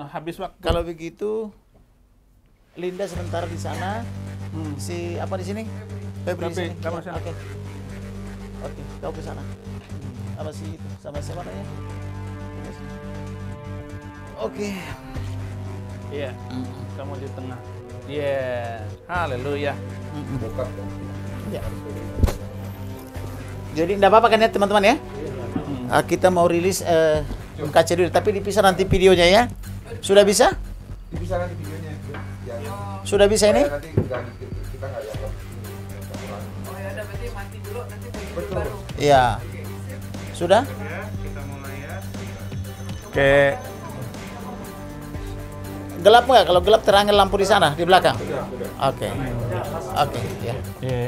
Habis waktu. Kalau begitu Linda sebentar di sana, si apa di sini? Febri di sini. kamu sana. Oke, kau ke sana. Apa sih itu? Sama siapa namanya? Oke. Iya. Kamu di tengah. Iya. Haleluya. Ya. Jadi tidak apa-apa kan ya teman-teman ya? Kita mau rilis MKC dulu, tapi dipisah nanti videonya ya. Sudah bisa? Dipisah nanti videonya. Sudah bisa ini? Nanti kita nggak lihat. Oh ya udah, berarti mati dulu, nanti video Betul. baru. Iya. Sudah? Ya, kita mulai ya. Oke. Gelap nggak? Kalau gelap terangin lampu di sana, di belakang. Oke. Oke, ya.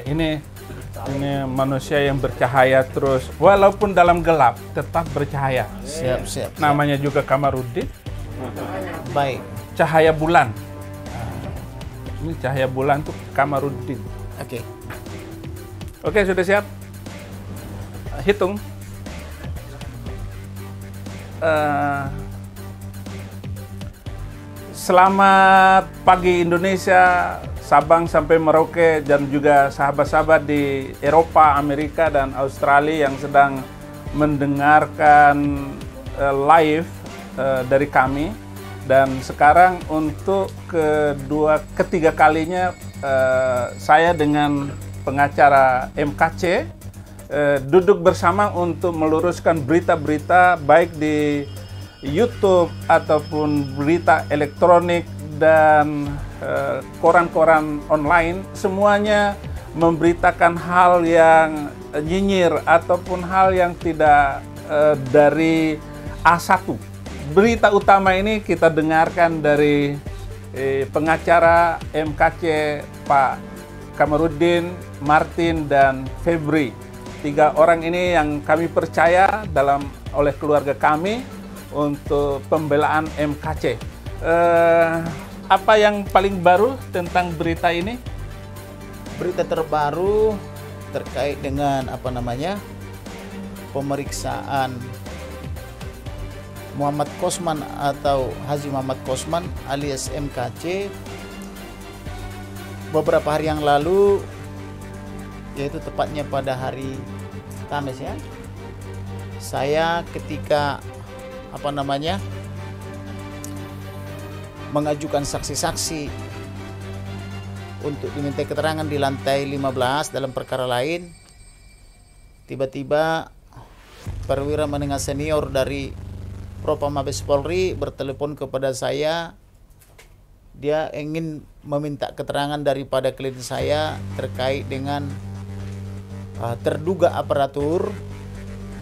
Ini manusia yang bercahaya terus, walaupun dalam gelap tetap bercahaya. Siap. Namanya juga Kamarudin, Baik. cahaya bulan. Ini cahaya bulan tuh Kamarudin. Oke. Oke, sudah siap? Hitung. Selamat pagi Indonesia, Sabang sampai Merauke, dan juga sahabat-sahabat di Eropa, Amerika, dan Australia yang sedang mendengarkan live dari kami. Dan sekarang untuk ketiga kalinya saya dengan pengacara MKC duduk bersama untuk meluruskan berita-berita baik di YouTube ataupun berita elektronik dan koran-koran online, semuanya memberitakan hal yang nyinyir ataupun hal yang tidak dari A1. Berita utama ini kita dengarkan dari pengacara MKC Pak Kamarudin, Martin, dan Febri. 3 orang ini yang kami percaya oleh keluarga kami untuk pembelaan MKC. Apa yang paling baru tentang berita ini? Berita terbaru terkait dengan pemeriksaan Muhammad Kosman atau Haji Muhammad Kosman alias MKC beberapa hari yang lalu, yaitu tepatnya pada hari Kamis ya. Saya ketika mengajukan saksi-saksi untuk diminta keterangan di lantai 15 dalam perkara lain, tiba-tiba perwira menengah senior dari Propam Mabes Polri bertelepon kepada saya. Dia ingin meminta keterangan daripada klien saya terkait dengan terduga aparatur,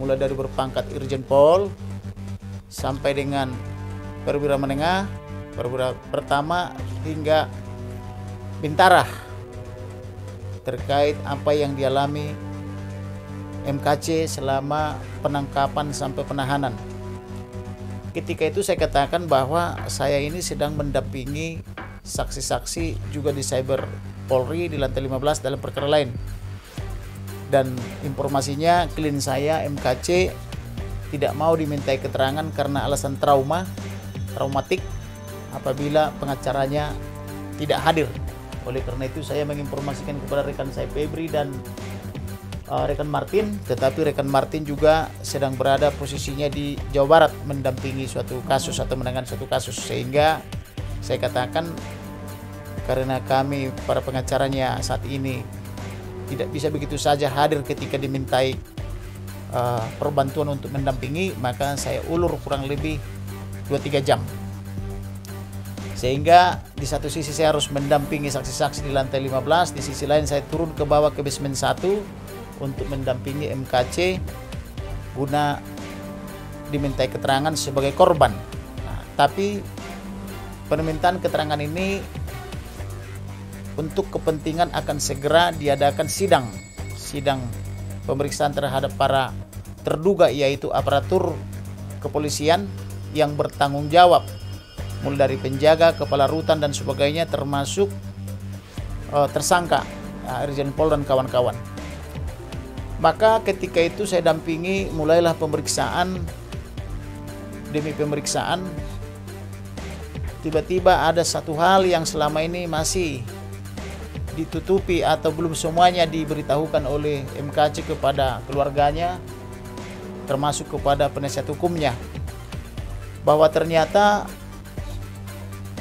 mulai dari berpangkat Irjen Pol sampai dengan perwira menengah, perwira pertama hingga bintara, terkait apa yang dialami MKC selama penangkapan sampai penahanan. Ketika itu saya katakan bahwa saya ini sedang mendampingi saksi-saksi juga di Cyber Polri di lantai 15 dalam perkara lain. Dan informasinya klien saya MKC tidak mau dimintai keterangan karena alasan traumatik apabila pengacaranya tidak hadir. Oleh karena itu saya menginformasikan kepada rekan saya Febri dan rekan Martin, tetapi rekan Martin juga sedang berada posisinya di Jawa Barat mendampingi suatu kasus atau menangani suatu kasus, sehingga saya katakan karena kami para pengacaranya saat ini tidak bisa begitu saja hadir ketika dimintai perbantuan untuk mendampingi, maka saya ulur kurang lebih 2-3 jam, sehingga di satu sisi saya harus mendampingi saksi-saksi di lantai 15, di sisi lain saya turun ke bawah ke basement 1 untuk mendampingi MKC guna dimintai keterangan sebagai korban. Tapi permintaan keterangan ini untuk kepentingan akan segera diadakan sidang pemeriksaan terhadap para terduga, yaitu aparatur kepolisian yang bertanggung jawab, mulai dari penjaga, kepala rutan dan sebagainya, termasuk tersangka Irjen Pol dan kawan-kawan. Maka ketika itu saya dampingi, mulailah pemeriksaan demi pemeriksaan tiba-tiba ada satu hal yang selama ini masih ditutupi atau belum semuanya diberitahukan oleh MKC kepada keluarganya, termasuk kepada penasihat hukumnya, bahwa ternyata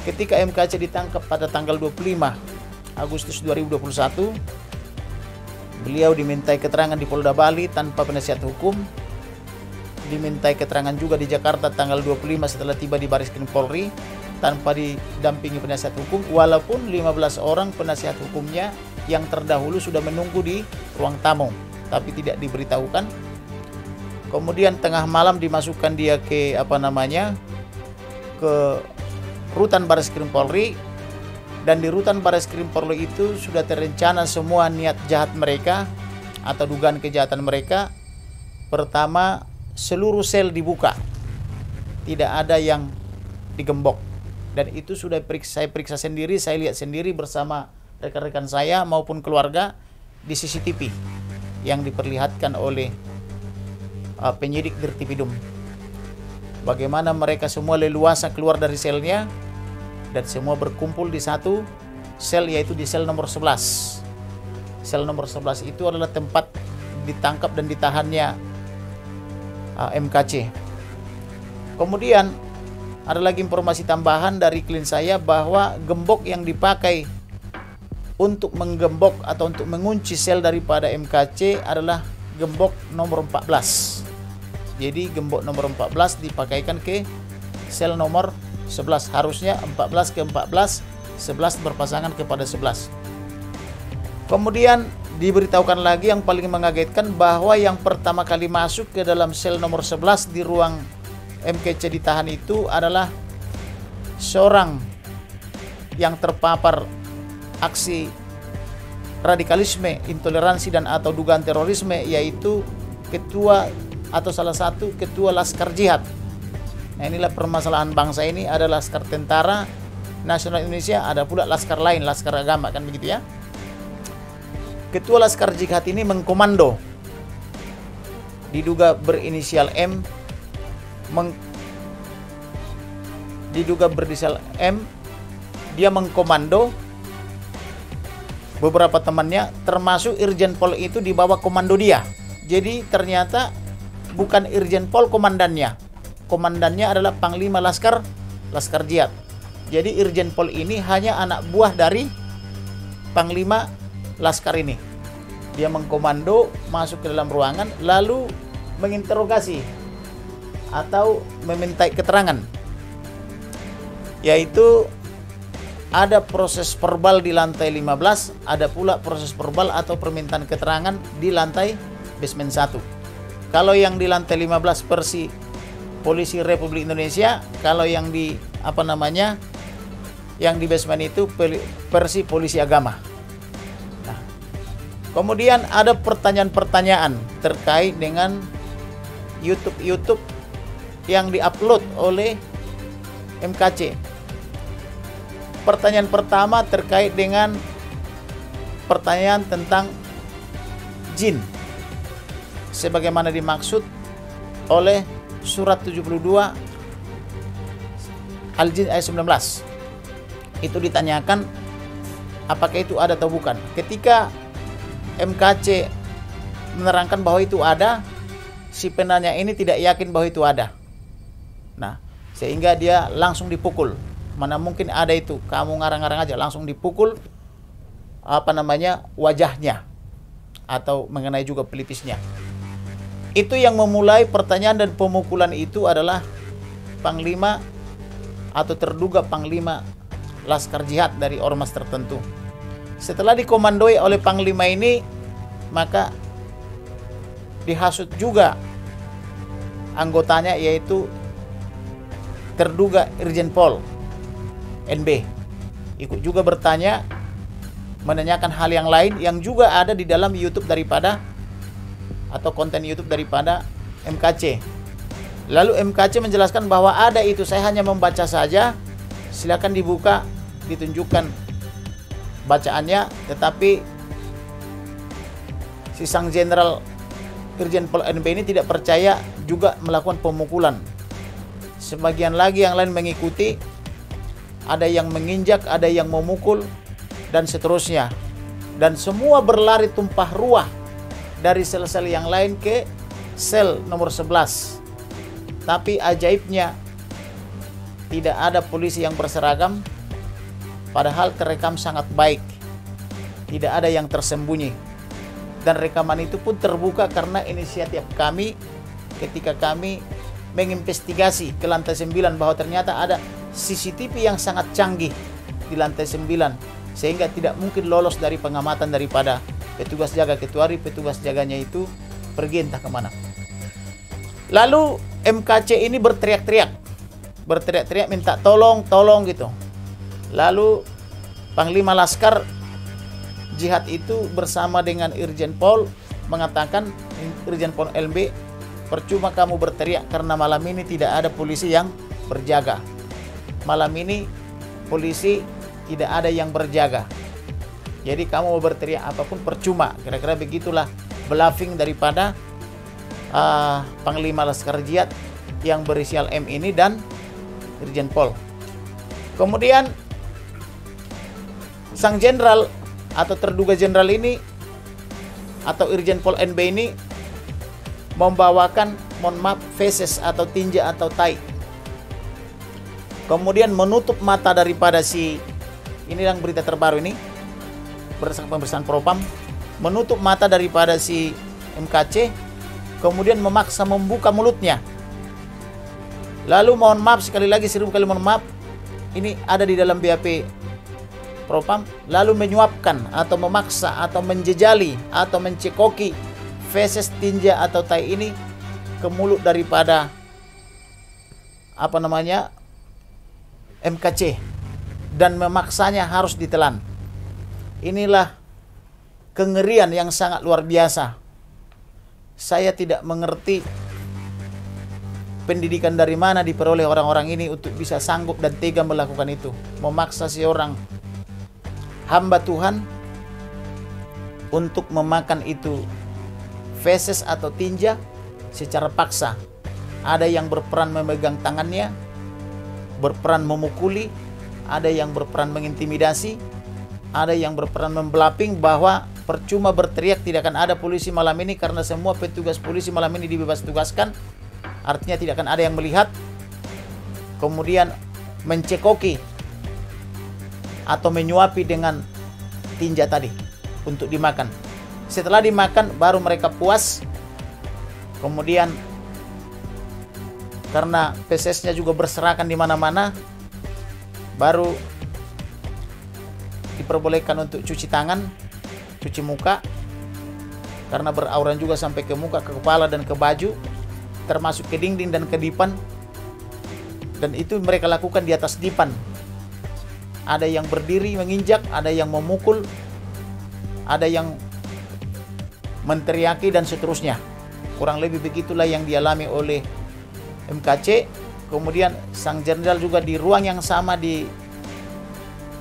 ketika MKC ditangkap pada tanggal 25 Agustus 2021, beliau dimintai keterangan di Polda Bali tanpa penasihat hukum, dimintai keterangan juga di Jakarta tanggal 25 setelah tiba di Bareskrim Polri tanpa didampingi penasihat hukum, walaupun 15 orang penasihat hukumnya yang terdahulu sudah menunggu di ruang tamu tapi tidak diberitahukan. Kemudian tengah malam dimasukkan dia ke ke rutan Bareskrim Polri, dan di rutan Bareskrim Polri itu sudah terencana semua niat jahat mereka atau dugaan kejahatan mereka. Pertama, seluruh sel dibuka, tidak ada yang digembok, dan itu sudah saya periksa sendiri, saya lihat sendiri bersama rekan-rekan saya maupun keluarga di CCTV yang diperlihatkan oleh penyidik Dirtipidum. Bagaimana mereka semua leluasa keluar dari selnya dan semua berkumpul di satu sel, yaitu di sel nomor 11. Sel nomor 11 itu adalah tempat ditangkap dan ditahannya MKC. Kemudian ada lagi informasi tambahan dari klien saya bahwa gembok yang dipakai untuk menggembok atau untuk mengunci sel daripada MKC adalah gembok nomor 14. Jadi gembok nomor 14 dipakaikan ke sel nomor 11. Harusnya 14 ke 14, 11 berpasangan kepada 11. Kemudian diberitahukan lagi yang paling mengagetkan bahwa yang pertama kali masuk ke dalam sel nomor 11 di ruang MKC ditahan itu adalah seorang yang terpapar aksi radikalisme, intoleransi dan atau dugaan terorisme, yaitu ketua atau salah satu ketua Laskar Jihad. Nah, inilah permasalahan bangsa ini, ada Laskar Tentara Nasional Indonesia, ada pula laskar lain, laskar agama, kan begitu ya. Ketua Laskar Jihad ini mengkomando, diduga berinisial M, dia mengkomando beberapa temannya, termasuk Irjen Pol itu di bawah komando dia. Jadi ternyata bukan Irjen Pol komandannya adalah Panglima Laskar Jihad. Jadi Irjen Pol ini hanya anak buah dari Panglima Laskar ini. Dia mengkomando, masuk ke dalam ruangan, lalu menginterogasi atau memintai keterangan, yaitu ada proses verbal di lantai 15, ada pula proses verbal atau permintaan keterangan di lantai basement 1. Kalau yang di lantai 15 versi Polisi Republik Indonesia, kalau yang di yang di basement itu versi Polisi Agama. Nah, kemudian ada pertanyaan-pertanyaan terkait dengan YouTube yang diupload oleh MKC. Pertanyaan pertama terkait dengan pertanyaan tentang jin, sebagaimana dimaksud oleh surat 72 Al-Jin ayat 19. Itu ditanyakan apakah itu ada atau bukan. Ketika MKC menerangkan bahwa itu ada, si penanya ini tidak yakin bahwa itu ada. Nah, sehingga dia langsung dipukul. Mana mungkin ada itu, kamu ngarang-ngarang aja, langsung dipukul wajahnya atau mengenai juga pelipisnya. Itu yang memulai pertanyaan dan pemukulan itu adalah Panglima atau terduga Panglima Laskar Jihad dari ormas tertentu. Setelah dikomandoi oleh Panglima ini, maka dihasut juga anggotanya, yaitu terduga Irjen Pol NB. Ikut juga bertanya, menanyakan hal yang lain yang juga ada di dalam YouTube daripada atau konten YouTube daripada MKC. Lalu MKC menjelaskan bahwa ada itu, saya hanya membaca saja, silakan dibuka, ditunjukkan bacaannya, tetapi si sang jenderal Irjen Pol NB ini tidak percaya, juga melakukan pemukulan. Sebagian lagi yang lain mengikuti, ada yang menginjak, ada yang memukul, dan seterusnya. Dan semua berlari tumpah ruah dari sel-sel yang lain ke sel nomor 11. Tapi ajaibnya, tidak ada polisi yang berseragam, padahal terekam sangat baik. Tidak ada yang tersembunyi. Dan rekaman itu pun terbuka karena inisiatif kami ketika kami menginvestigasi ke lantai 9 bahwa ternyata ada CCTV yang sangat canggih di lantai 9 sehingga tidak mungkin lolos dari pengamatan daripada petugas jaga, kecuali petugas jaganya itu pergi entah kemana. Lalu MKC ini berteriak-teriak minta tolong gitu. Lalu Panglima Laskar Jihad itu bersama dengan Irjen Pol mengatakan, Irjen Pol LB, percuma kamu berteriak karena malam ini tidak ada polisi yang berjaga. Malam ini polisi tidak ada yang berjaga. Jadi kamu mau berteriak apapun percuma. Kira-kira begitulah bluffing daripada Panglima Laskar Jihad yang berinisial M ini dan Irjen Pol. Kemudian sang jenderal atau terduga jenderal ini atau Irjen Pol NB ini membawakan, mohon maaf, feses atau tinja atau tai. Kemudian menutup mata daripada si, ini yang berita terbaru ini berdasarkan pemeriksaan Propam, menutup mata daripada si MKC, kemudian memaksa membuka mulutnya. Lalu mohon maaf, sekali lagi 1000 kali mohon maaf, ini ada di dalam BAP Propam, lalu menyuapkan atau memaksa atau menjejali atau mencekoki feses, tinja atau tai ini ke mulut daripada MKC dan memaksanya harus ditelan. Inilah kengerian yang sangat luar biasa. Saya tidak mengerti pendidikan dari mana diperoleh orang-orang ini untuk bisa sanggup dan tega melakukan itu, memaksa seorang hamba Tuhan untuk memakan itu feses atau tinja secara paksa. Ada yang berperan memegang tangannya, berperan memukuli, ada yang berperan mengintimidasi, ada yang berperan membelaping bahwa percuma berteriak tidak akan ada polisi malam ini karena semua petugas polisi malam ini dibebas tugaskan, artinya tidak akan ada yang melihat. Kemudian mencekoki atau menyuapi dengan tinja tadi untuk dimakan. Setelah dimakan baru mereka puas. Kemudian karena fesesnya juga berserakan di mana-mana, baru diperbolehkan untuk cuci tangan, cuci muka, karena berauran juga sampai ke muka, ke kepala dan ke baju, termasuk ke dinding dan ke dipan. Dan itu mereka lakukan di atas dipan. Ada yang berdiri menginjak, ada yang memukul, ada yang menteriaki dan seterusnya. Kurang lebih begitulah yang dialami oleh MKC. Kemudian sang jenderal juga di ruang yang sama di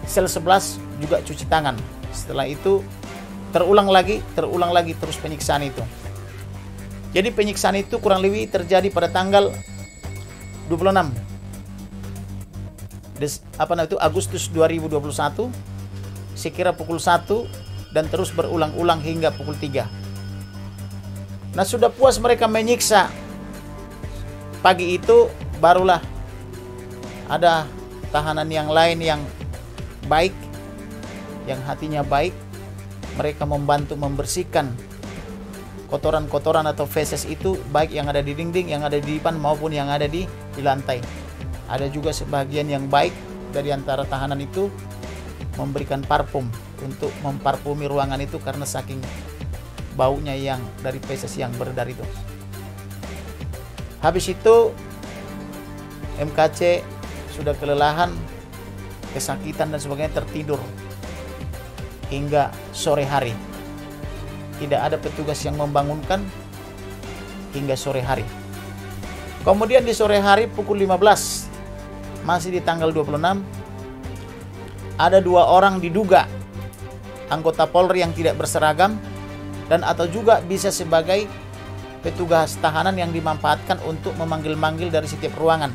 sel 11 juga cuci tangan. Setelah itu terulang lagi terus penyiksaan itu. Jadi penyiksaan itu kurang lebih terjadi pada tanggal 26 Agustus 2021, sekira pukul 1 dan terus berulang-ulang hingga pukul 3. Nah, sudah puas mereka menyiksa. Pagi itu barulah ada tahanan yang lain yang baik, yang hatinya baik. Mereka membantu membersihkan kotoran-kotoran atau feses itu, baik yang ada di dinding, yang ada di dipan maupun yang ada di lantai. Ada juga sebagian yang baik dari antara tahanan itu memberikan parfum untuk memparfumi ruangan itu karena saking baunya yang dari feses yang beredar itu. Habis itu MKC sudah kelelahan, kesakitan dan sebagainya, tertidur hingga sore hari. Tidak ada petugas yang membangunkan hingga sore hari. Kemudian di sore hari pukul 15, masih di tanggal 26, ada 2 orang diduga anggota Polri yang tidak berseragam dan atau juga bisa sebagai petugas tahanan yang dimanfaatkan untuk memanggil-manggil dari setiap ruangan.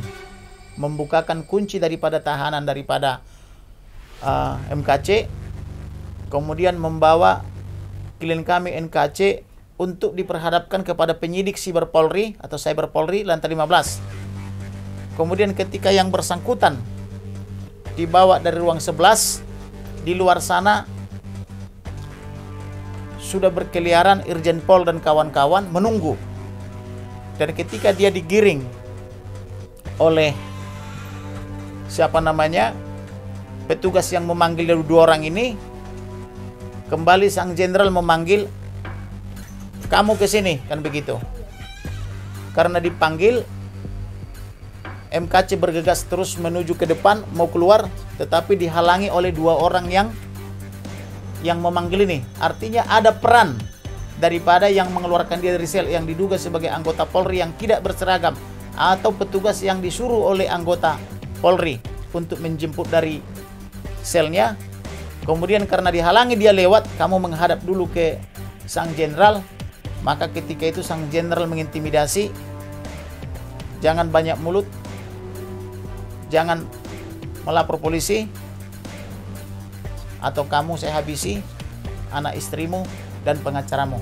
membukakan kunci daripada tahanan daripada MKC, kemudian membawa klien kami NKC untuk diperhadapkan kepada penyidik Siber Polri atau Cyber Polri lantai 15. Kemudian ketika yang bersangkutan dibawa dari ruang 11, di luar sana sudah berkeliaran Irjen Pol dan kawan-kawan menunggu. Dan ketika dia digiring oleh petugas yang memanggil dua orang ini, kembali sang jenderal memanggil, kamu ke sini, kan begitu. Karena dipanggil, MKC bergegas terus menuju ke depan mau keluar, tetapi dihalangi oleh dua orang yang memanggil ini. Artinya ada peran daripada yang mengeluarkan dia dari sel yang diduga sebagai anggota Polri yang tidak berseragam atau petugas yang disuruh oleh anggota Polri untuk menjemput dari selnya. Kemudian karena dihalangi dia lewat, kamu menghadap dulu ke sang jenderal. Maka ketika itu sang jenderal mengintimidasi, jangan banyak mulut, jangan melapor polisi, atau kamu saya habisi, anak istrimu dan pengacaramu.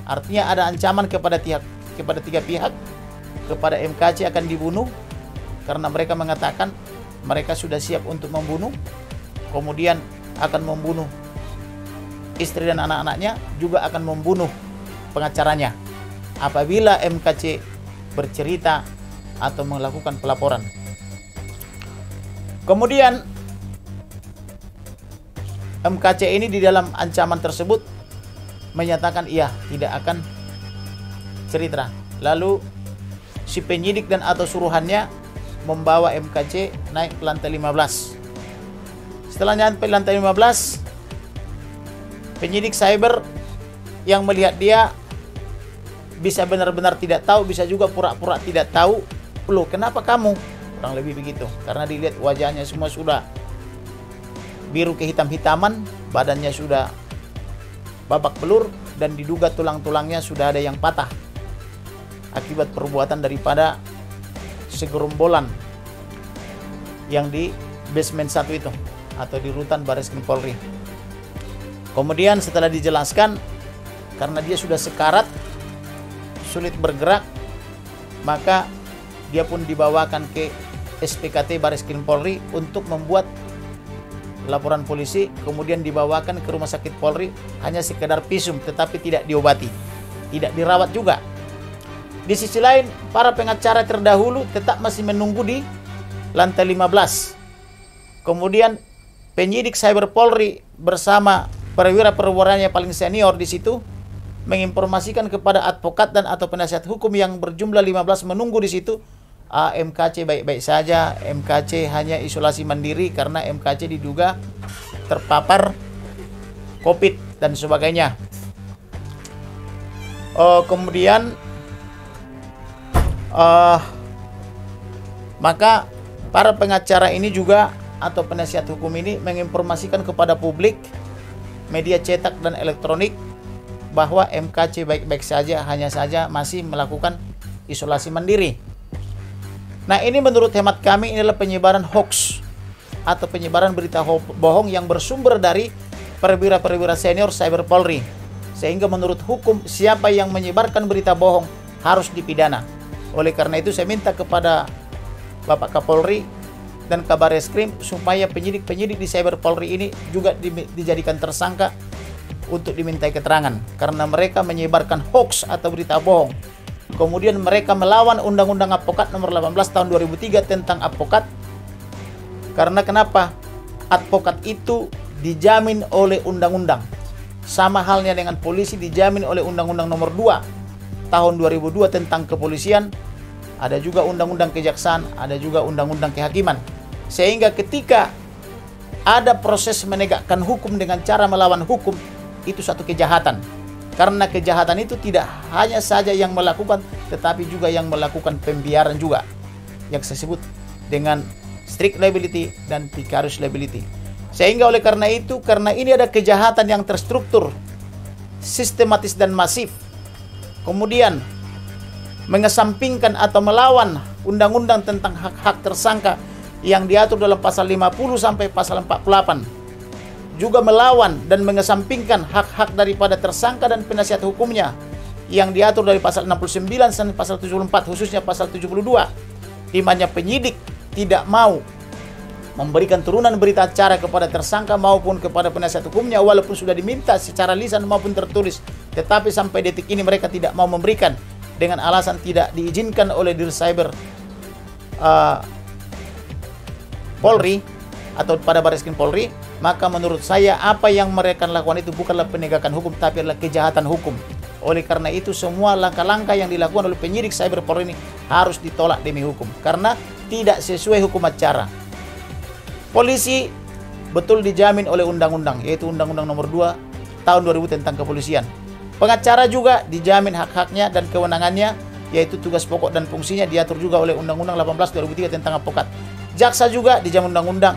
Artinya ada ancaman kepada tiga pihak. Kepada MKC akan dibunuh karena mereka mengatakan mereka sudah siap untuk membunuh. Kemudian akan membunuh istri dan anak-anaknya, juga akan membunuh pengacaranya apabila MKC bercerita atau melakukan pelaporan. Kemudian MKC ini di dalam ancaman tersebut menyatakan ia tidak akan cerita. Lalu si penyidik dan atau suruhannya membawa MKC naik ke lantai 15. Setelah nyampe lantai 15, penyidik cyber yang melihat dia bisa benar-benar tidak tahu, bisa juga pura-pura tidak tahu. Loh, kenapa kamu? Kurang lebih begitu. Karena dilihat wajahnya semua sudah biru kehitam-hitaman, badannya sudah babak belur, dan diduga tulang-tulangnya sudah ada yang patah akibat perbuatan daripada segerombolan yang di basement 1 itu atau di rutan Bareskrim Polri. Kemudian setelah dijelaskan, karena dia sudah sekarat, sulit bergerak, maka dia pun dibawakan ke SPKT Bareskrim Polri untuk membuat laporan polisi, kemudian dibawakan ke rumah sakit Polri hanya sekedar visum, tetapi tidak diobati, tidak dirawat juga. Di sisi lain, para pengacara terdahulu tetap masih menunggu di lantai 15. Kemudian penyidik Cyber Polri bersama perwira-perwiranya paling senior di situ menginformasikan kepada advokat dan atau penasihat hukum yang berjumlah 15 menunggu di situ, MKC baik-baik saja, MKC hanya isolasi mandiri karena MKC diduga terpapar COVID dan sebagainya. Kemudian maka para pengacara ini juga atau penasihat hukum ini menginformasikan kepada publik, media cetak dan elektronik, bahwa MKC baik-baik saja, hanya saja masih melakukan isolasi mandiri. Nah, ini menurut hemat kami inilah penyebaran hoax atau penyebaran berita bohong yang bersumber dari perwira-perwira senior Cyber Polri. Sehingga menurut hukum, siapa yang menyebarkan berita bohong harus dipidana. Oleh karena itu saya minta kepada Bapak Kapolri dan Kabar Eskrim supaya penyidik-penyidik di Cyber Polri ini juga dijadikan tersangka untuk dimintai keterangan karena mereka menyebarkan hoax atau berita bohong. Kemudian mereka melawan Undang-Undang Advokat nomor 18 tahun 2003 tentang advokat. Karena kenapa? Advokat itu dijamin oleh undang-undang. Sama halnya dengan polisi dijamin oleh Undang-Undang nomor 2 tahun 2002 tentang kepolisian. Ada juga Undang-Undang Kejaksaan, ada juga Undang-Undang Kehakiman. Sehingga ketika ada proses menegakkan hukum dengan cara melawan hukum, itu satu kejahatan. Karena kejahatan itu tidak hanya saja yang melakukan, tetapi juga yang melakukan pembiaran juga, yang saya sebut dengan strict liability dan vicarious liability. Sehingga oleh karena itu, karena ini ada kejahatan yang terstruktur, sistematis dan masif, kemudian mengesampingkan atau melawan undang-undang tentang hak-hak tersangka yang diatur dalam pasal 50 sampai pasal 48, juga melawan dan mengesampingkan hak-hak daripada tersangka dan penasihat hukumnya yang diatur dari pasal 69 sampai pasal 74, khususnya pasal 72, di mana penyidik tidak mau memberikan turunan berita acara kepada tersangka maupun kepada penasihat hukumnya walaupun sudah diminta secara lisan maupun tertulis, tetapi sampai detik ini mereka tidak mau memberikan dengan alasan tidak diizinkan oleh Dir Cyber Polri atau pada Barreskrim Polri. Maka menurut saya apa yang mereka lakukan itu bukanlah penegakan hukum tapi adalah kejahatan hukum. Oleh karena itu semua langkah-langkah yang dilakukan oleh penyidik Cyber Polri ini harus ditolak demi hukum karena tidak sesuai hukum acara. Polisi betul dijamin oleh undang-undang, yaitu Undang-Undang Nomor 2 Tahun 2000 tentang kepolisian. Pengacara juga dijamin hak-haknya dan kewenangannya, yaitu tugas pokok dan fungsinya diatur juga oleh Undang-Undang 18 2003 tentang advokat. Jaksa juga dijamin undang-undang,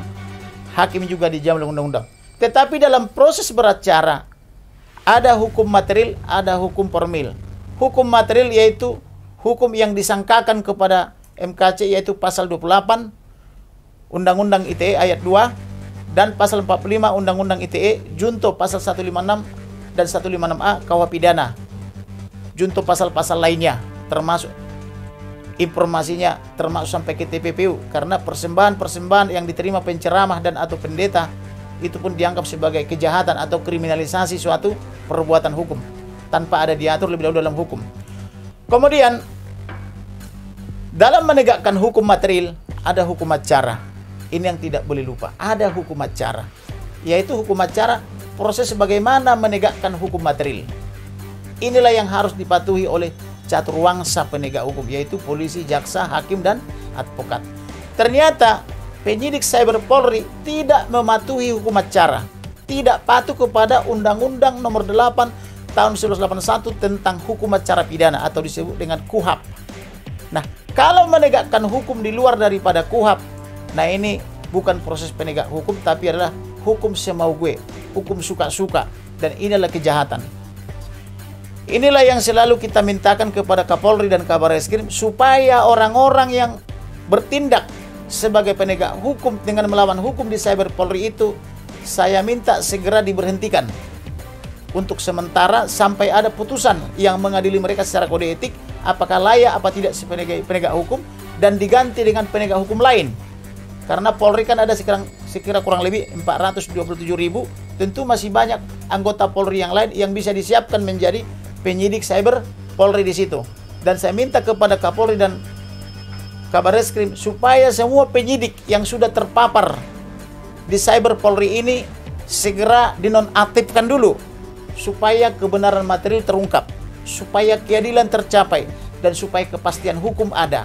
hakim juga dijamin oleh undang-undang. Tetapi dalam proses beracara ada hukum material, ada hukum formil. Hukum material yaitu hukum yang disangkakan kepada MKC, yaitu pasal 28 Undang-Undang ITE ayat 2 dan pasal 45 Undang-Undang ITE junto pasal 156 dan 156A KUH pidana. Junto pasal-pasal lainnya termasuk informasinya termasuk sampai ke TPPU, karena persembahan-persembahan yang diterima penceramah dan atau pendeta itu pun dianggap sebagai kejahatan atau kriminalisasi suatu perbuatan hukum tanpa ada diatur lebih dahulu dalam hukum. Kemudian dalam menegakkan hukum material ada hukum acara. Ini yang tidak boleh lupa. Ada hukum acara, yaitu hukum acara proses bagaimana menegakkan hukum material. Inilah yang harus dipatuhi oleh caturwangsa penegak hukum, yaitu polisi, jaksa, hakim, dan advokat. Ternyata penyidik Cyber Polri tidak mematuhi hukum acara, tidak patuh kepada Undang-Undang Nomor 8 Tahun 1981 tentang hukum acara pidana atau disebut dengan KUHAP. Nah, kalau menegakkan hukum di luar daripada KUHAP, nah ini bukan proses penegak hukum tapi adalah hukum semau gue, hukum suka-suka, dan inilah kejahatan. Inilah yang selalu kita mintakan kepada Kapolri dan Kabar Reskrim supaya orang-orang yang bertindak sebagai penegak hukum dengan melawan hukum di Cyber Polri itu saya minta segera diberhentikan untuk sementara sampai ada putusan yang mengadili mereka secara kode etik apakah layak apa tidak sebagai penegak hukum dan diganti dengan penegak hukum lain. Karena Polri kan ada sekira kurang lebih 427.000, tentu masih banyak anggota Polri yang lain yang bisa disiapkan menjadi penyidik Cyber Polri di situ. Dan saya minta kepada Kapolri dan Kabar Reskrim supaya semua penyidik yang sudah terpapar di Cyber Polri ini segera dinonaktifkan dulu supaya kebenaran material terungkap, supaya keadilan tercapai, dan supaya kepastian hukum ada.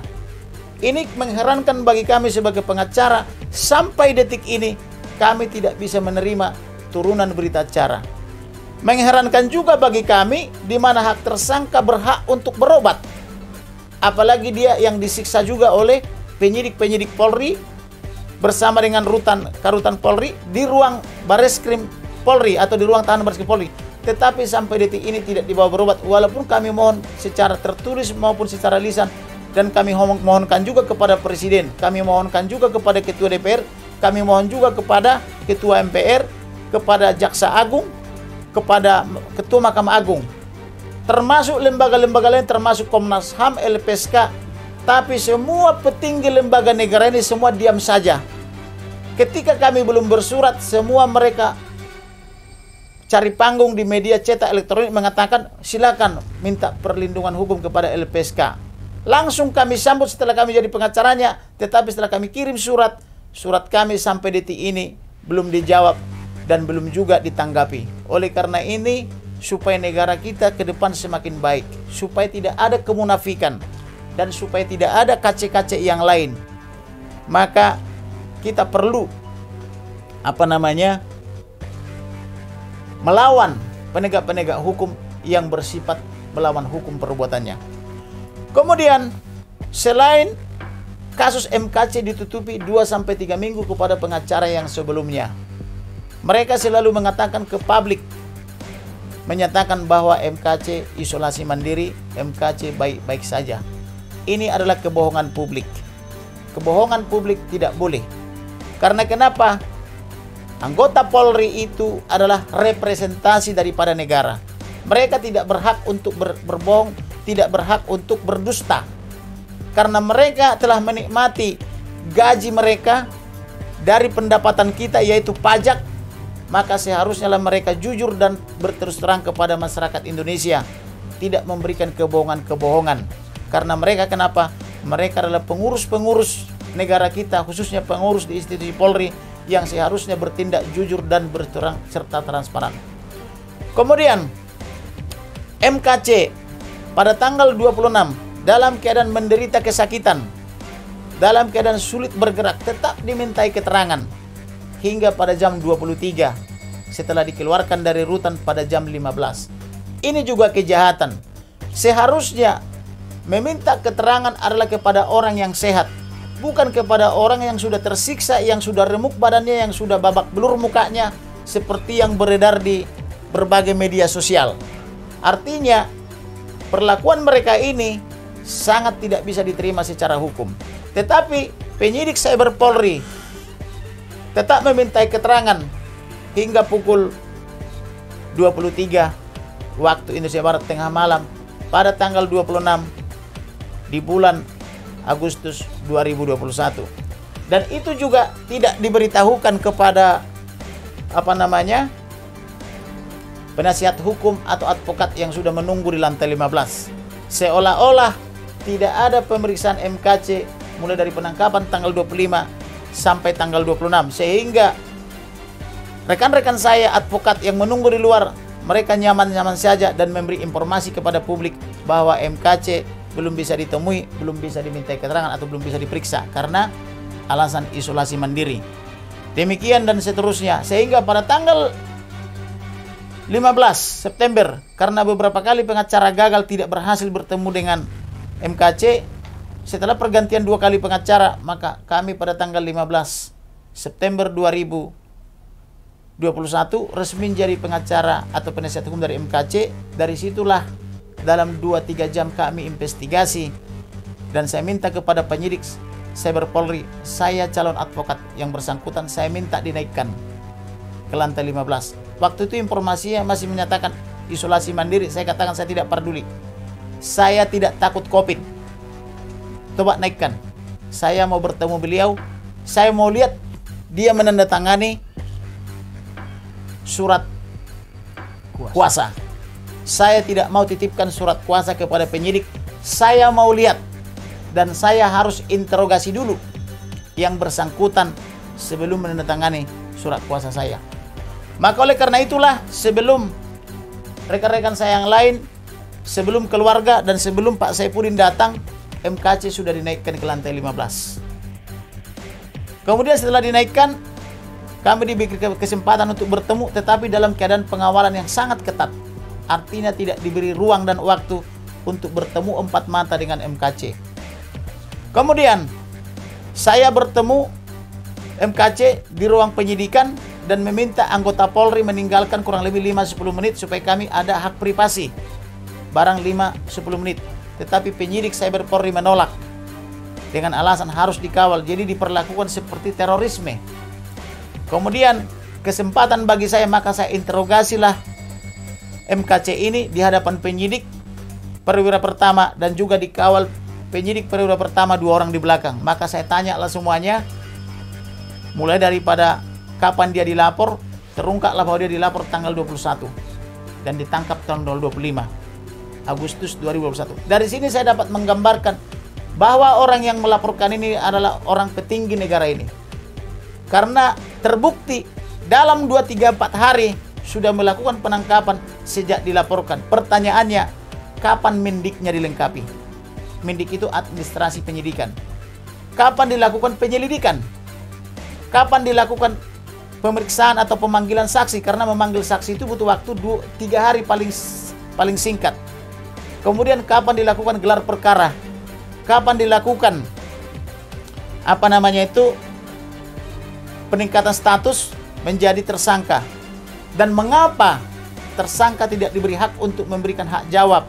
Ini mengherankan bagi kami sebagai pengacara, sampai detik ini kami tidak bisa menerima turunan berita acara. Mengherankan juga bagi kami di mana hak tersangka berhak untuk berobat. Apalagi dia yang disiksa juga oleh penyidik-penyidik Polri bersama dengan Karutan Polri di ruang Barreskrim Polri atau di ruang tahanan Barreskrim Polri. Tetapi sampai detik ini tidak dibawa berobat walaupun kami mohon secara tertulis maupun secara lisan. Dan kami mohonkan juga kepada Presiden, kami mohonkan juga kepada Ketua DPR, kami mohon juga kepada Ketua MPR, kepada Jaksa Agung, kepada Ketua Mahkamah Agung, termasuk lembaga-lembaga lain, termasuk Komnas HAM, LPSK, tapi semua petinggi lembaga negara ini semua diam saja. Ketika kami belum bersurat, semua mereka cari panggung di media cetak elektronik mengatakan silakan minta perlindungan hukum kepada LPSK. Langsung kami sambut setelah kami jadi pengacaranya, tetapi setelah kami kirim surat kami sampai detik ini belum dijawab dan belum juga ditanggapi. Oleh karena ini, supaya negara kita ke depan semakin baik, supaya tidak ada kemunafikan, dan supaya tidak ada kace-kace yang lain, maka kita perlu melawan penegak-penegak hukum yang bersifat melawan hukum perbuatannya. Kemudian selain kasus MKC ditutupi 2-3 minggu kepada pengacara yang sebelumnya, mereka selalu mengatakan ke publik, menyatakan bahwa MKC isolasi mandiri, MKC baik-baik saja. ini adalah kebohongan publik. Kebohongan publik tidak boleh. Karena kenapa? Anggota Polri itu adalah representasi daripada negara. Mereka tidak berhak untuk berbohong, tidak berhak untuk berdusta. Karena mereka telah menikmati gaji mereka dari pendapatan kita, yaitu pajak, maka seharusnya lah mereka jujur dan berterus terang kepada masyarakat Indonesia, tidak memberikan kebohongan-kebohongan. Karena mereka kenapa? Mereka adalah pengurus-pengurus negara kita, khususnya pengurus di institusi Polri, yang seharusnya bertindak jujur dan berterang serta transparan. Kemudian MKC pada tanggal 26 dalam keadaan menderita kesakitan, dalam keadaan sulit bergerak, tetap dimintai keterangan hingga pada jam 23 setelah dikeluarkan dari rutan pada jam 15. Ini juga kejahatan. Seharusnya meminta keterangan adalah kepada orang yang sehat, bukan kepada orang yang sudah tersiksa, yang sudah remuk badannya, yang sudah babak belur mukanya, seperti yang beredar di berbagai media sosial. Artinya, perlakuan mereka ini sangat tidak bisa diterima secara hukum. Tetapi penyidik Cyber Polri tetap memintai keterangan hingga pukul 23 waktu Indonesia Barat tengah malam pada tanggal 26 di bulan Agustus 2021. Dan itu juga tidak diberitahukan kepada penasihat hukum atau advokat yang sudah menunggu di lantai 15. Seolah-olah tidak ada pemeriksaan MKC mulai dari penangkapan tanggal 25 sampai tanggal 26, sehingga rekan-rekan saya advokat yang menunggu di luar, mereka nyaman-nyaman saja dan memberi informasi kepada publik bahwa MKC belum bisa ditemui, belum bisa dimintai keterangan atau belum bisa diperiksa karena alasan isolasi mandiri. Demikian dan seterusnya, sehingga pada tanggal 15 September karena beberapa kali pengacara gagal tidak berhasil bertemu dengan MKC, setelah pergantian 2 kali pengacara, maka kami pada tanggal 15 September 2021 resmi jadi pengacara atau penasihat hukum dari MKC. Dari situlah dalam 2-3 jam kami investigasi dan saya minta kepada penyidik Cyber Polri, saya calon advokat yang bersangkutan, saya minta dinaikkan ke lantai 15. Waktu itu informasinya masih menyatakan isolasi mandiri. Saya katakan saya tidak peduli. Saya tidak takut COVID. Coba naikkan. Saya mau bertemu beliau. Saya mau lihat dia menandatangani surat kuasa. Saya tidak mau titipkan surat kuasa kepada penyidik. Saya mau lihat dan saya harus interogasi dulu yang bersangkutan sebelum menandatangani surat kuasa saya. Maka oleh karena itulah, sebelum rekan-rekan saya yang lain, sebelum keluarga dan sebelum Pak Saifuddin datang, MKC sudah dinaikkan ke lantai 15. Kemudian setelah dinaikkan, kami diberi kesempatan untuk bertemu, tetapi dalam keadaan pengawalan yang sangat ketat. Artinya tidak diberi ruang dan waktu untuk bertemu 4 mata dengan MKC. Kemudian saya bertemu MKC di ruang penyidikan dan meminta anggota Polri meninggalkan kurang lebih 5-10 menit supaya kami ada hak privasi. Barang 5-10 menit. Tetapi penyidik Cyber Polri menolak dengan alasan harus dikawal. Jadi diperlakukan seperti terorisme. Kemudian kesempatan bagi saya, maka saya interogasilah MKC ini di hadapan penyidik perwira pertama dan juga dikawal penyidik perwira pertama 2 orang di belakang. Maka saya tanyalah semuanya, mulai daripada kapan dia dilapor, terungkaplah bahwa dia dilapor tanggal 21 dan ditangkap tanggal 25 Agustus 2021. Dari sini saya dapat menggambarkan bahwa orang yang melaporkan ini adalah orang petinggi negara ini. Karena terbukti dalam 2-3-4 hari sudah melakukan penangkapan sejak dilaporkan. Pertanyaannya, kapan mendiknya dilengkapi? Mendik itu administrasi penyidikan. Kapan dilakukan penyelidikan? Kapan dilakukan pemeriksaan atau pemanggilan saksi? Karena memanggil saksi itu butuh waktu 2-3 hari paling singkat. Kemudian kapan dilakukan gelar perkara? Kapan dilakukan peningkatan status menjadi tersangka? Dan mengapa tersangka tidak diberi hak untuk memberikan hak jawab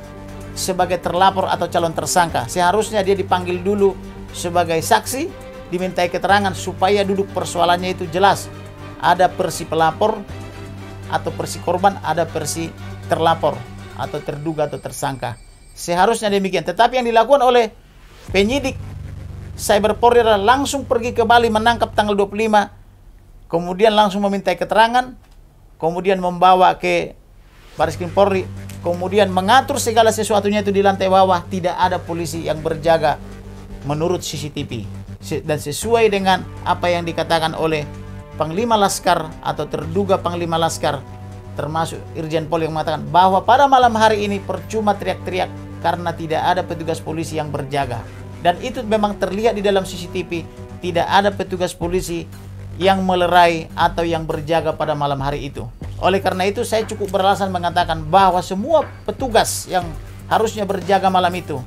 sebagai terlapor atau calon tersangka. Seharusnya dia dipanggil dulu sebagai saksi, dimintai keterangan supaya duduk persoalannya itu jelas. Ada versi pelapor atau versi korban, ada versi terlapor atau terduga atau tersangka. Seharusnya demikian. Tetapi yang dilakukan oleh penyidik Cyber Polri adalah langsung pergi ke Bali menangkap tanggal 25, kemudian langsung memintai keterangan, kemudian membawa ke Bareskrim Polri, kemudian mengatur segala sesuatunya itu di lantai bawah. Tidak ada polisi yang berjaga menurut CCTV dan sesuai dengan apa yang dikatakan oleh Panglima Laskar atau terduga Panglima Laskar, termasuk Irjen Pol yang mengatakan bahwa pada malam hari ini percuma teriak-teriak karena tidak ada petugas polisi yang berjaga. Dan itu memang terlihat di dalam CCTV, tidak ada petugas polisi yang melerai atau yang berjaga pada malam hari itu. Oleh karena itu saya cukup beralasan mengatakan bahwa semua petugas yang harusnya berjaga malam itu,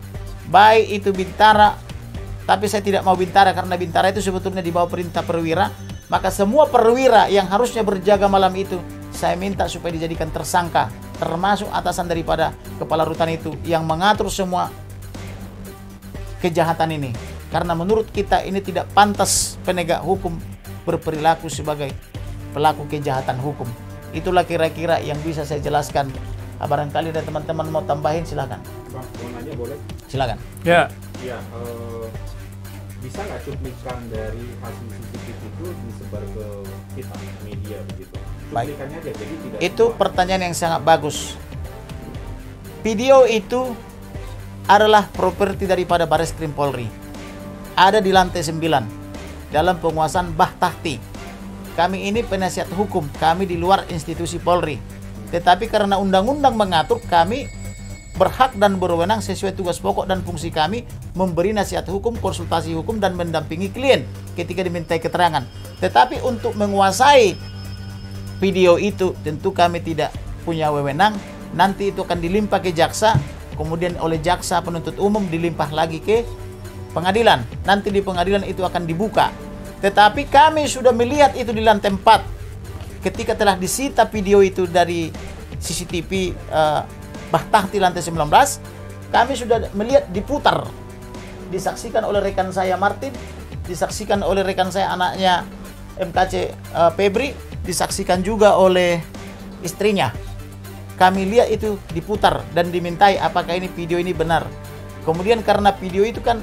baik itu Bintara, tapi saya tidak mau Bintara karena Bintara itu sebetulnya di bawah perintah perwira, maka semua perwira yang harusnya berjaga malam itu saya minta supaya dijadikan tersangka, termasuk atasan daripada kepala rutan itu yang mengatur semua kejahatan ini. Karena menurut kita ini tidak pantas penegak hukum berperilaku sebagai pelaku kejahatan hukum. Itulah kira-kira yang bisa saya jelaskan. Barangkali ada teman-teman mau tambahin, silakan. Bang, mau nanya boleh? Silakan. Ya, Iya, bisa nggak cuplikan dari hasil CCTV itu disebar ke kita media begitu? Baik. Cuplikannya aja, jadi tidak. Itu pertanyaan yang sangat bagus. Video itu adalah properti daripada Bareskrim Polri. Ada di lantai 9 dalam penguasaan Bah Tahti. Kami ini penasihat hukum, kami di luar institusi Polri. Tetapi karena undang-undang mengatur, kami berhak dan berwenang sesuai tugas pokok dan fungsi kami memberi nasihat hukum, konsultasi hukum, dan mendampingi klien ketika dimintai keterangan. Tetapi untuk menguasai video itu tentu kami tidak punya wewenang. Nanti itu akan dilimpah ke jaksa, kemudian oleh jaksa penuntut umum dilimpah lagi ke pengadilan. Nanti di pengadilan itu akan dibuka. Tetapi kami sudah melihat itu di lantai 4 ketika telah disita video itu dari CCTV Bah Tahti lantai 19. Kami sudah melihat diputar, disaksikan oleh rekan saya Martin, disaksikan oleh rekan saya anaknya MKC Febri, disaksikan juga oleh istrinya. Kami lihat itu diputar dan dimintai apakah ini video ini benar. Kemudian karena video itu kan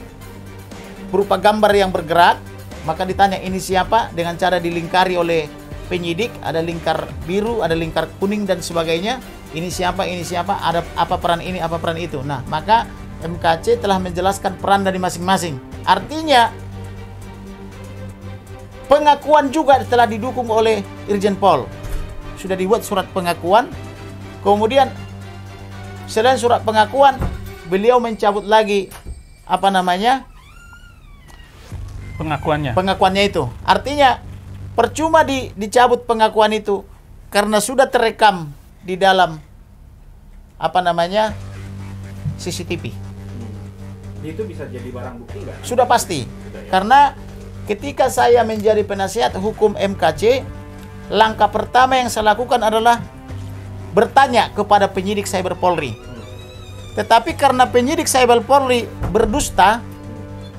berupa gambar yang bergerak, maka ditanya ini siapa, dengan cara dilingkari oleh penyidik, ada lingkar biru, ada lingkar kuning dan sebagainya. Ini siapa, ada apa peran ini, apa peran itu. Nah, maka MKC telah menjelaskan peran dari masing-masing. Artinya pengakuan juga telah didukung oleh Irjen Pol. Sudah dibuat surat pengakuan. Kemudian selain surat pengakuan, beliau mencabut lagi pengakuannya itu. Artinya percuma dicabut pengakuan itu karena sudah terekam di dalam CCTV. Itu bisa jadi barang bukti nggak? Sudah pasti. Karena ketika saya menjadi penasihat hukum MKC, langkah pertama yang saya lakukan adalah bertanya kepada penyidik Cyber Polri. Tetapi karena penyidik Cyber Polri berdusta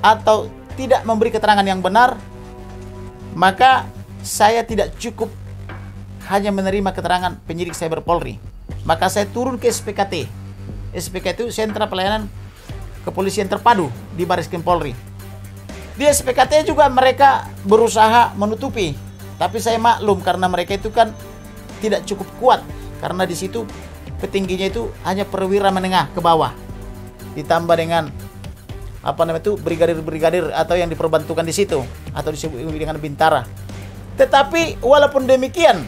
atau tidak memberi keterangan yang benar, maka saya tidak cukup hanya menerima keterangan penyidik Cyber Polri. Maka saya turun ke SPKT. SPKT itu Sentra Pelayanan Kepolisian Terpadu di Bareskrim Polri. Di SPKT juga mereka berusaha menutupi, tapi saya maklum karena mereka itu kan tidak cukup kuat, karena di situ petingginya itu hanya perwira menengah ke bawah, ditambah dengan brigadir-brigadir atau yang diperbantukan di situ atau disebut dengan bintara. Tetapi walaupun demikian,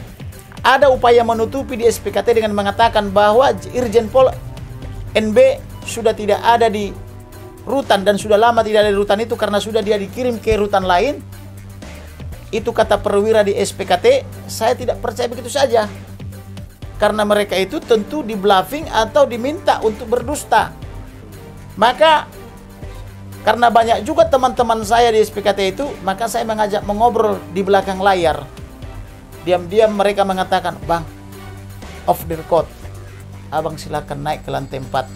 ada upaya menutupi di SPKT dengan mengatakan bahwa Irjen Pol NB sudah tidak ada di rutan dan sudah lama tidak ada di rutan itu karena sudah dia dikirim ke rutan lain. Itu kata perwira di SPKT. Saya tidak percaya begitu saja, karena mereka itu tentu di bluffing atau diminta untuk berdusta. Maka karena banyak juga teman-teman saya di SPKT itu, maka saya mengajak mengobrol di belakang layar. Diam-diam mereka mengatakan, "Bang, off the record, abang silakan naik ke lantai 4.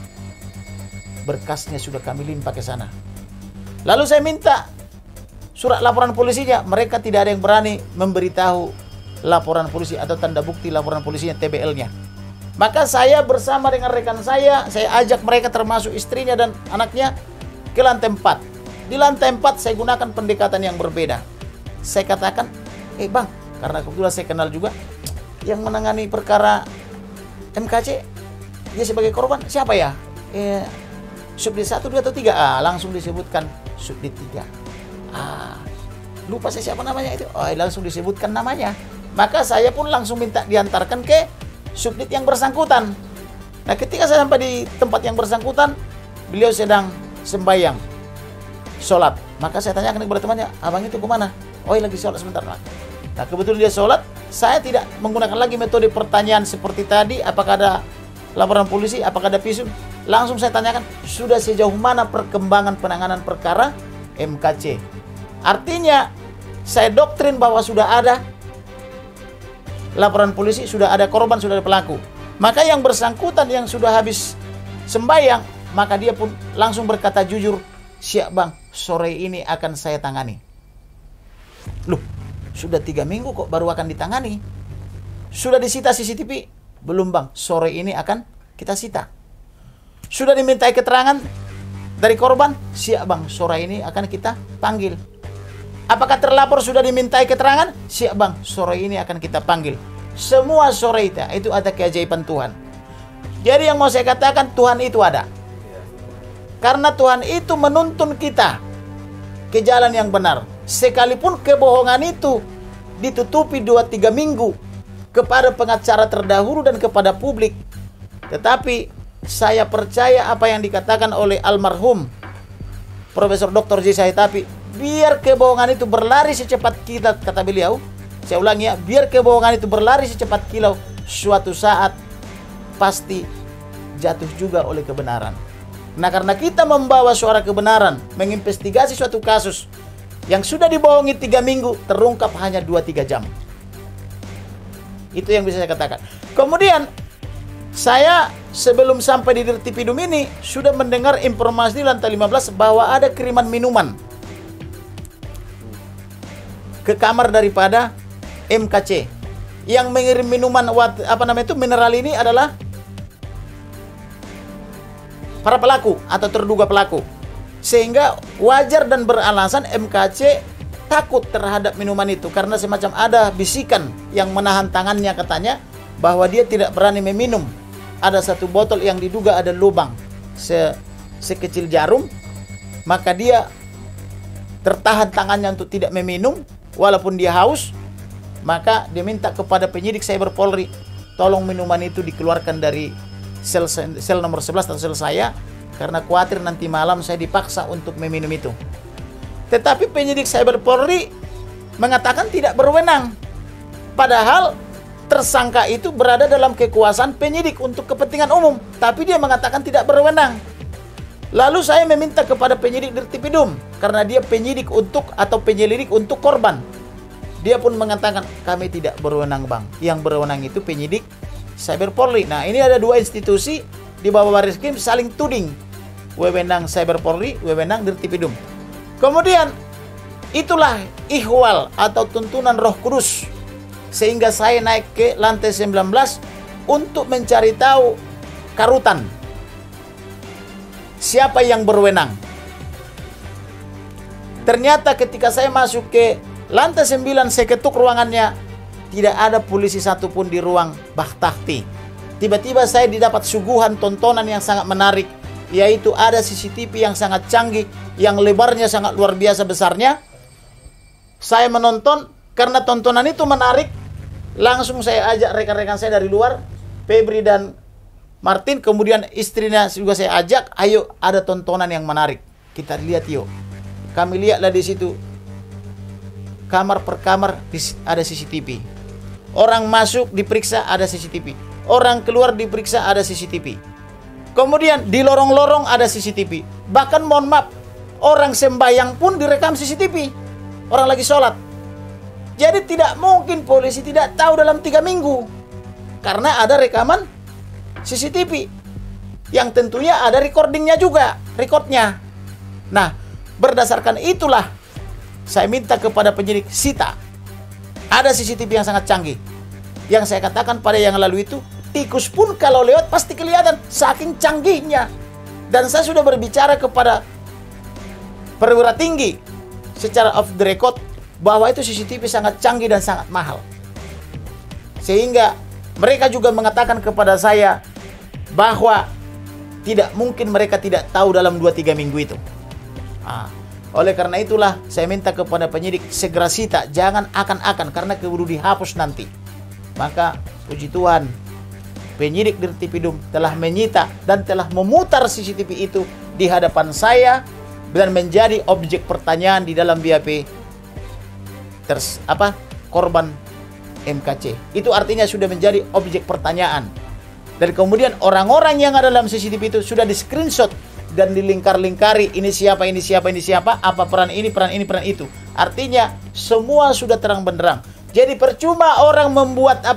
berkasnya sudah kami limpah ke sana. Lalu saya minta surat laporan polisinya, mereka tidak ada yang berani memberitahu laporan polisi atau tanda bukti laporan polisinya, TBL-nya. Maka saya bersama dengan rekan saya ajak mereka termasuk istrinya dan anaknya ke lantai 4. Di lantai 4 saya gunakan pendekatan yang berbeda. Saya katakan, bang, karena kebetulan saya kenal juga yang menangani perkara MKC, dia sebagai korban siapa ya? Subdit 1, 2, atau 3? Langsung disebutkan Subdit 3. Lupa saya siapa namanya itu. Langsung disebutkan namanya. Maka saya pun langsung minta diantarkan ke subdit yang bersangkutan. Nah, ketika saya sampai di tempat yang bersangkutan, beliau sedang sembahyang, sholat. Maka saya tanyakan kepada temannya, abang itu kemana? Lagi sholat sebentar. Nah, kebetulan dia sholat. Saya tidak menggunakan lagi metode pertanyaan seperti tadi, apakah ada laporan polisi, apakah ada visum. Langsung saya tanyakan, sudah sejauh mana perkembangan penanganan perkara MKC. Artinya, saya doktrin bahwa sudah ada laporan polisi, sudah ada korban, sudah ada pelaku. Maka yang bersangkutan yang sudah habis sembahyang, maka dia pun langsung berkata jujur, siap bang, sore ini akan saya tangani. Loh, sudah 3 minggu kok baru akan ditangani? Sudah disita CCTV? Belum bang, sore ini akan kita sita. Sudah dimintai keterangan dari korban? Siap bang, sore ini akan kita panggil. Apakah terlapor sudah dimintai keterangan? Siap bang, sore ini akan kita panggil. Semua sore itu ada keajaiban Tuhan. Jadi yang mau saya katakan, Tuhan itu ada. Karena Tuhan itu menuntun kita ke jalan yang benar. Sekalipun kebohongan itu ditutupi 2-3 minggu kepada pengacara terdahulu dan kepada publik. Tetapi saya percaya apa yang dikatakan oleh almarhum Profesor Dr. J. Saitapi. Biar kebohongan itu berlari secepat kilat, kata beliau. Saya ulangi ya, biar kebohongan itu berlari secepat kilau, suatu saat pasti jatuh juga oleh kebenaran. Nah, karena kita membawa suara kebenaran, menginvestigasi suatu kasus yang sudah dibohongi 3 minggu, terungkap hanya 2-3 jam. Itu yang bisa saya katakan. Kemudian, saya sebelum sampai di Dirtipidum ini, sudah mendengar informasi di lantai 15 bahwa ada kiriman minuman ke kamar daripada MKC. Yang mengirim minuman mineral ini adalah para pelaku atau terduga pelaku. Sehingga wajar dan beralasan MKC takut terhadap minuman itu karena semacam ada bisikan yang menahan tangannya, katanya bahwa dia tidak berani meminum. Ada satu botol yang diduga ada lubang sekecil jarum, maka dia tertahan tangannya untuk tidak meminum walaupun dia haus. Maka dia minta kepada penyidik Cyber Polri, tolong minuman itu dikeluarkan dari sel nomor 11 atau sel saya, karena khawatir nanti malam saya dipaksa untuk meminum itu. Tetapi penyidik Cyber Polri mengatakan tidak berwenang. Padahal tersangka itu berada dalam kekuasaan penyidik untuk kepentingan umum, tapi dia mengatakan tidak berwenang. Lalu saya meminta kepada penyidik Dirtipidum, karena dia penyidik atau penyelidik untuk korban. Dia pun mengatakan, kami tidak berwenang bang. Yang berwenang itu penyidik Cyber Polri. Nah, ini ada 2 institusi di bawah Barreskrim saling tuding. Wewenang Cyber Polri, wewenang Dirtipidum. Kemudian, itulah ihwal atau tuntunan Roh Kudus. Sehingga saya naik ke lantai 19 untuk mencari tahu karutan. Siapa yang berwenang? Ternyata ketika saya masuk ke lantai 9, saya ketuk ruangannya, tidak ada polisi satupun di ruang Bahtahti. Tiba-tiba saya didapat suguhan tontonan yang sangat menarik, yaitu ada CCTV yang sangat canggih, yang lebarnya sangat luar biasa besarnya. Saya menonton, karena tontonan itu menarik, langsung saya ajak rekan-rekan saya dari luar, Febri dan Martin, kemudian istrinya juga saya ajak, ayo ada tontonan yang menarik, kita lihat yuk. Kami lihatlah di situ, kamar per kamar ada CCTV. Orang masuk diperiksa ada CCTV. Orang keluar diperiksa ada CCTV. Kemudian di lorong-lorong ada CCTV. Bahkan mohon maaf, orang sembahyang pun direkam CCTV. Orang lagi sholat. Jadi tidak mungkin polisi tidak tahu dalam 3 minggu. Karena ada rekaman CCTV. yang tentunya ada recordingnya juga, recordnya. Nah, berdasarkan itulah saya minta kepada penyidik sita. Ada CCTV yang sangat canggih. Yang saya katakan pada yang lalu itu, tikus pun kalau lewat pasti kelihatan saking canggihnya. Dan saya sudah berbicara kepada perwira tinggi secara off the record bahwa itu CCTV sangat canggih dan sangat mahal. Sehingga mereka juga mengatakan kepada saya bahwa tidak mungkin mereka tidak tahu dalam 2-3 minggu itu. Oleh karena itulah saya minta kepada penyidik segera sita, jangan akan-akan karena keburu dihapus nanti. Maka puji Tuhan, penyidik Dirtipidum telah menyita dan telah memutar CCTV itu di hadapan saya dan menjadi objek pertanyaan di dalam BAP korban MKC. Itu artinya sudah menjadi objek pertanyaan. Dan kemudian orang-orang yang ada dalam CCTV itu sudah di-screenshot dan dilingkar-lingkari, ini siapa, ini siapa, ini siapa, apa peran ini, peran itu. Artinya semua sudah terang benderang. Jadi percuma orang membuat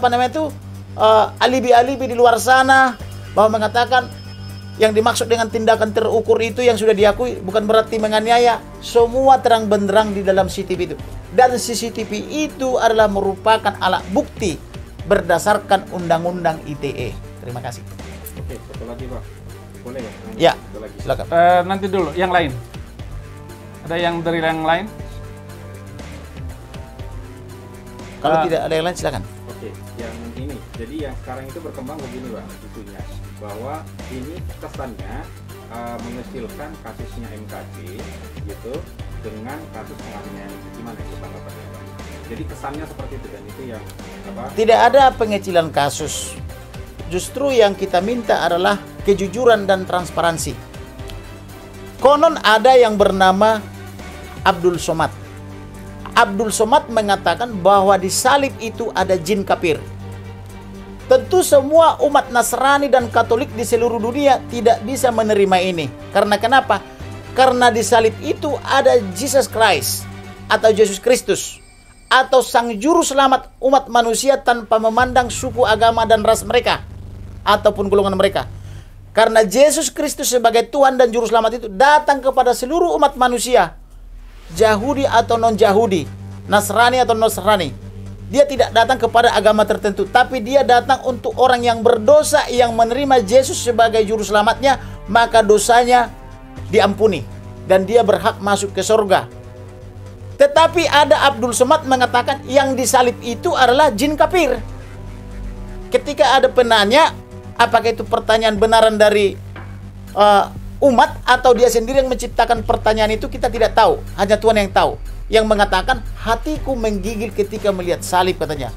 alibi-alibi di luar sana bahwa mengatakan yang dimaksud dengan tindakan terukur itu yang sudah diakui bukan berarti menganiaya. Semua terang benderang di dalam CCTV itu. Dan CCTV itu adalah merupakan alat bukti berdasarkan Undang-Undang ITE. Terima kasih. Oke, satu lagi Pak. Boleh ya? Ya, Satu lagi. silakan. Nanti dulu, yang lain. Ada yang dari yang lain? Kalau tidak ada yang lain silakan. Oke, yang ini. Jadi yang sekarang itu berkembang begini Pak, isunya. Bahwa ini kesannya mengecilkan kasusnya MKC gitu dengan kasus penganiayaan. Gimana itu tanggapannya Pak? Jadi kesannya seperti itu dan itu yang apa? Tidak ada pengecilan kasus. Justru yang kita minta adalah kejujuran dan transparansi. Konon ada yang bernama Abdul Somad. Abdul Somad mengatakan bahwa di salib itu ada jin kafir. Tentu semua umat Nasrani dan Katolik di seluruh dunia tidak bisa menerima ini. Karena kenapa? Karena di salib itu ada Jesus Christ atau Yesus Kristus atau Sang Juru Selamat umat manusia tanpa memandang suku, agama, dan ras mereka ataupun golongan mereka. Karena Yesus Kristus sebagai Tuhan dan Juru Selamat itu datang kepada seluruh umat manusia, Yahudi atau non-Yahudi, Nasrani atau Nasrani. Dia tidak datang kepada agama tertentu, tapi dia datang untuk orang yang berdosa yang menerima Yesus sebagai Juru Selamatnya, maka dosanya diampuni dan dia berhak masuk ke surga. Tetapi ada Abdul Somad mengatakan yang disalib itu adalah jin kafir. Ketika ada penanya, apakah itu pertanyaan benaran dari umat atau dia sendiri yang menciptakan pertanyaan itu, kita tidak tahu. Hanya Tuhan yang tahu. Yang mengatakan, hatiku menggigil ketika melihat salib, katanya.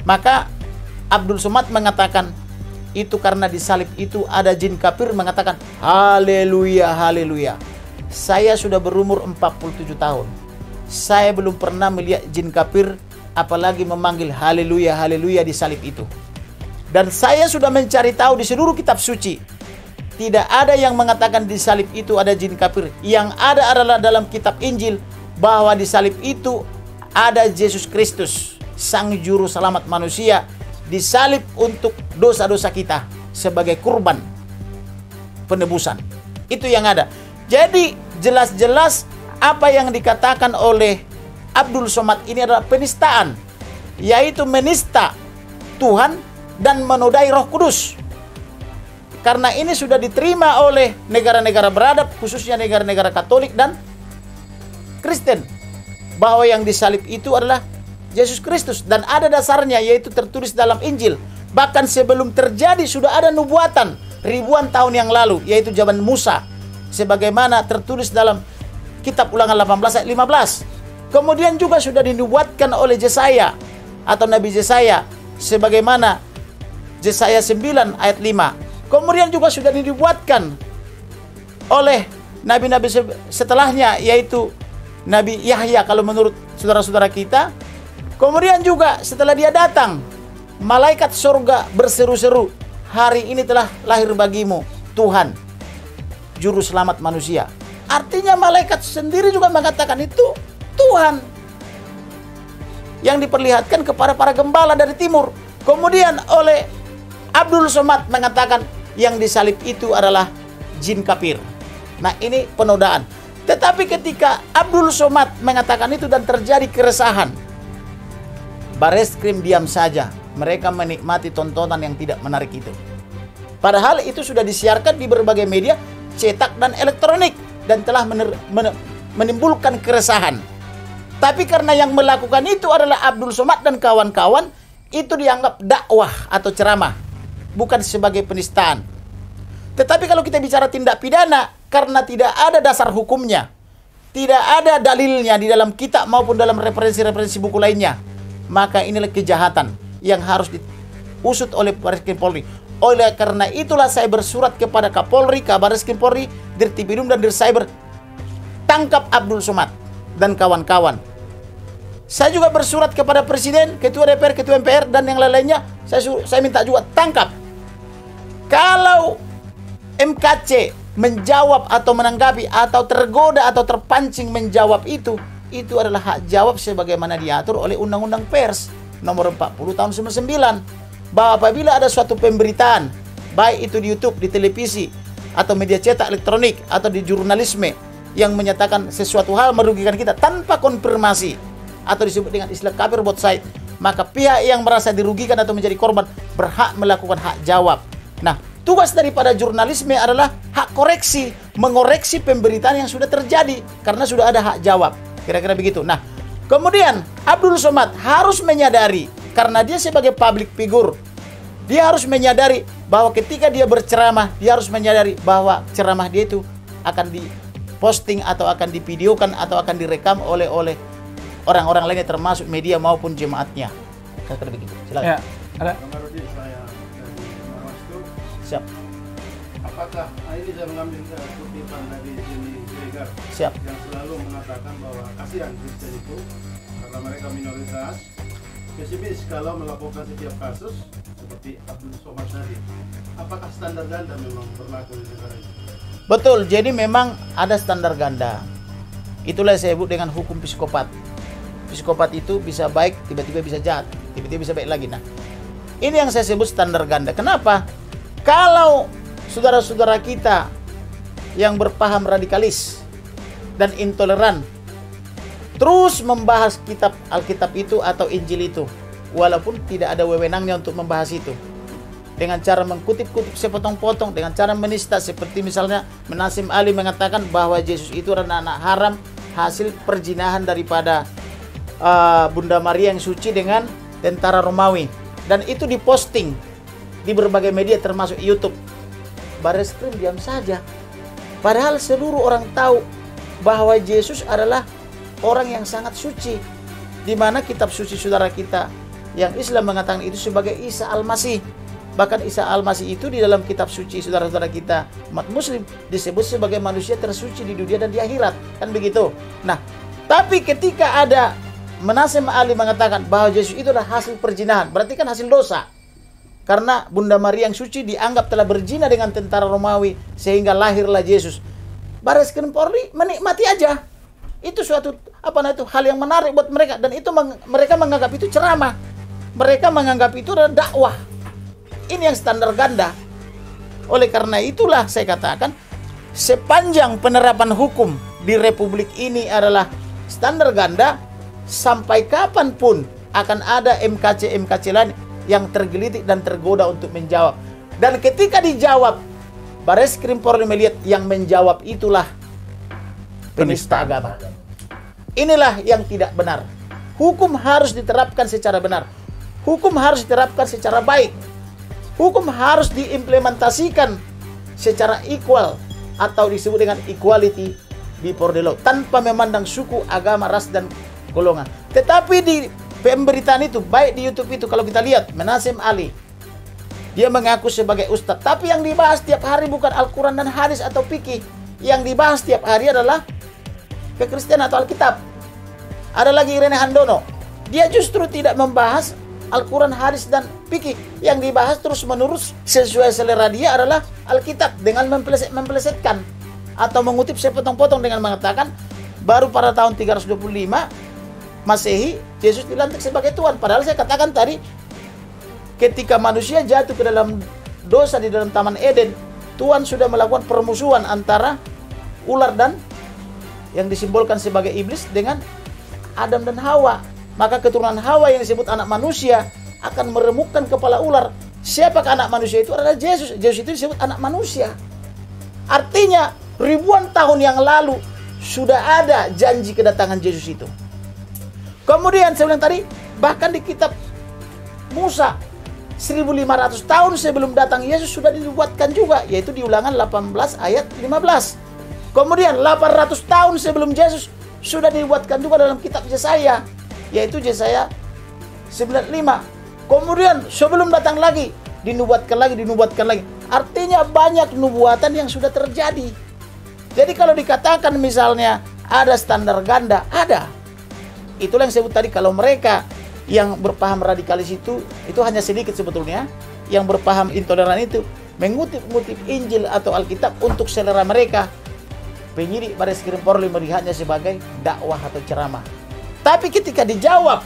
Maka Abdul Somad mengatakan, itu karena di salib itu ada jin kafir, mengatakan, haleluya, haleluya. Saya sudah berumur 47 tahun. Saya belum pernah melihat jin kafir, apalagi memanggil haleluya, haleluya di salib itu. Dan saya sudah mencari tahu di seluruh kitab suci. Tidak ada yang mengatakan di salib itu ada jin kafir. Yang ada adalah dalam kitab Injil, bahwa di salib itu ada Yesus Kristus, Sang Juru Selamat manusia, disalib untuk dosa-dosa kita sebagai kurban penebusan. Itu yang ada. Jadi jelas-jelas apa yang dikatakan oleh Abdul Somad ini adalah penistaan, yaitu menista Tuhan dan menodai Roh Kudus. Karena ini sudah diterima oleh negara-negara beradab, khususnya negara-negara Katolik dan Kristen, bahwa yang disalib itu adalah Yesus Kristus, dan ada dasarnya, yaitu tertulis dalam Injil. Bahkan sebelum terjadi sudah ada nubuatan ribuan tahun yang lalu, yaitu zaman Musa, sebagaimana tertulis dalam kitab Ulangan 18 ayat 15. Kemudian juga sudah dinubuatkan oleh Yesaya atau Nabi Yesaya, sebagaimana Yesaya 9 ayat 5. Kemudian juga sudah dinubuatkan oleh nabi-nabi setelahnya, yaitu Nabi Yahya kalau menurut saudara-saudara kita. Kemudian juga setelah dia datang, malaikat surga berseru-seru, hari ini telah lahir bagimu Tuhan, Juru Selamat manusia. Artinya malaikat sendiri juga mengatakan itu Tuhan yang diperlihatkan kepada para gembala dari timur. Kemudian oleh Abdul Somad mengatakan yang disalib itu adalah jin kafir. Nah, ini penodaan. Tetapi ketika Abdul Somad mengatakan itu dan terjadi keresahan, Bareskrim diam saja. Mereka menikmati tontonan yang tidak menarik itu. Padahal itu sudah disiarkan di berbagai media cetak dan elektronik dan telah menimbulkan keresahan. Tapi karena yang melakukan itu adalah Abdul Somad dan kawan-kawan, itu dianggap dakwah atau ceramah, bukan sebagai penistaan. Tetapi kalau kita bicara tindak pidana, karena tidak ada dasar hukumnya, tidak ada dalilnya di dalam kitab maupun dalam referensi-referensi buku lainnya, maka inilah kejahatan yang harus diusut oleh Bareskrim Polri. Oleh karena itulah saya bersurat kepada Kapolri, Kabareskrim Polri, Dirtipidum dan Dircyber, tangkap Abdul Somad dan kawan-kawan. Saya juga bersurat kepada Presiden, Ketua DPR, Ketua MPR, dan yang lain-lainnya. Saya minta juga tangkap. Kalau MKC menjawab atau menanggapi atau tergoda atau terpancing menjawab itu adalah hak jawab sebagaimana diatur oleh Undang-Undang Pers nomor 40 tahun 99. Bahwa apabila ada suatu pemberitaan, baik itu di YouTube, di televisi, atau media cetak elektronik, atau di jurnalisme, yang menyatakan sesuatu hal merugikan kita tanpa konfirmasi, atau disebut dengan istilah kafir both side, maka pihak yang merasa dirugikan atau menjadi korban berhak melakukan hak jawab. Nah, tugas daripada jurnalisme adalah hak koreksi, mengoreksi pemberitaan yang sudah terjadi karena sudah ada hak jawab. Kira-kira begitu. Nah, kemudian Abdul Somad harus menyadari, karena dia sebagai public figure, dia harus menyadari bahwa ketika dia berceramah, dia harus menyadari bahwa ceramah dia itu akan diposting atau akan divideokan atau akan direkam oleh orang-orang lainnya termasuk media maupun jemaatnya. Kira-kira begitu. Silakan. Ya, ada. Kamarudin, saya dari Bawaslu. Siap. Apakah ini saya mengambil kutipan dari Jenny Siregar Siap. yang selalu mengatakan bahwa kasihan Kristen itu karena mereka minoritas, pesimis kalau melaporkan setiap kasus seperti Abdul Somad tadi. Apakah standar ganda memang berlaku di negara ini? Betul, jadi memang ada standar ganda. Itulah yang saya sebut dengan hukum psikopat. Psikopat itu bisa baik, tiba-tiba bisa jahat, tiba-tiba bisa baik lagi. Nah, ini yang saya sebut standar ganda. Kenapa? Kalau saudara-saudara kita yang berpaham radikalis dan intoleran terus membahas kitab Alkitab itu atau Injil itu, walaupun tidak ada wewenangnya untuk membahas itu, dengan cara mengkutip-kutip sepotong-potong, dengan cara menista, seperti misalnya Menasim Ali mengatakan bahwa Yesus itu adalah anak haram hasil perjinahan daripada Bunda Maria yang suci dengan tentara Romawi, dan itu diposting di berbagai media termasuk YouTube. Bareskrim diam saja, padahal seluruh orang tahu bahwa Yesus adalah orang yang sangat suci, di mana kitab suci saudara kita yang Islam mengatakan itu sebagai Isa Al-Masih. Bahkan Isa Al-Masih itu di dalam kitab suci saudara-saudara kita umat muslim disebut sebagai manusia tersuci di dunia dan di akhirat, kan begitu. Nah, tapi ketika ada Menasim Ali mengatakan bahwa Yesus itu adalah hasil perjinahan, berarti kan hasil dosa. Karena Bunda Maria yang suci dianggap telah berzina dengan tentara Romawi sehingga lahirlah Yesus. Bareskrim Polri menikmati aja. Itu suatu hal yang menarik buat mereka, dan itu mereka menganggap itu ceramah. Mereka menganggap itu adalah dakwah. Ini yang standar ganda. Oleh karena itulah saya katakan, sepanjang penerapan hukum di Republik ini adalah standar ganda, sampai kapanpun akan ada MKC lain yang tergelitik dan tergoda untuk menjawab. Dan ketika dijawab, Bareskrim Polri melihat yang menjawab itulah penista agama. Inilah yang tidak benar. Hukum harus diterapkan secara benar. Hukum harus diterapkan secara baik. Hukum harus diimplementasikan secara equal atau disebut dengan equality before the law, tanpa memandang suku, agama, ras, dan golongan. Tetapi di pemberitaan itu, baik di YouTube itu, kalau kita lihat Menasim Ali, dia mengaku sebagai ustadz, tapi yang dibahas tiap hari bukan Al-Quran dan hadis atau fikih. Yang dibahas tiap hari adalah kekristenan atau Alkitab. Ada lagi Irene Handono, dia justru tidak membahas Al-Quran, hadis, dan fikih. Yang dibahas terus-menerus sesuai selera dia adalah Alkitab dengan mempelesetkan atau mengutip sepotong-potong dengan mengatakan baru pada tahun 325 Masehi Yesus dilantik sebagai Tuhan. Padahal saya katakan tadi, ketika manusia jatuh ke dalam dosa di dalam Taman Eden, Tuhan sudah melakukan permusuhan antara ular dan yang disimbolkan sebagai iblis dengan Adam dan Hawa. Maka keturunan Hawa yang disebut anak manusia akan meremukkan kepala ular. Siapakah anak manusia itu? Adalah Yesus. Yesus itu disebut anak manusia. Artinya ribuan tahun yang lalu sudah ada janji kedatangan Yesus itu. Kemudian saya bilang tadi, bahkan di kitab Musa 1500 tahun sebelum datang Yesus sudah dibuatkan juga, yaitu di Ulangan 18 ayat 15. Kemudian 800 tahun sebelum Yesus sudah dibuatkan juga dalam kitab Yesaya, yaitu Yesaya 95. Kemudian sebelum datang lagi dinubuatkan lagi. Artinya banyak nubuatan yang sudah terjadi. Jadi kalau dikatakan misalnya ada standar ganda, ada. Itulah yang saya sebut tadi, kalau mereka yang berpaham radikalis itu hanya sedikit sebetulnya, yang berpaham intoleran itu mengutip-ngutip Injil atau Alkitab untuk selera mereka. Penyidik Bareskrim Polri melihatnya sebagai dakwah atau ceramah. Tapi ketika dijawab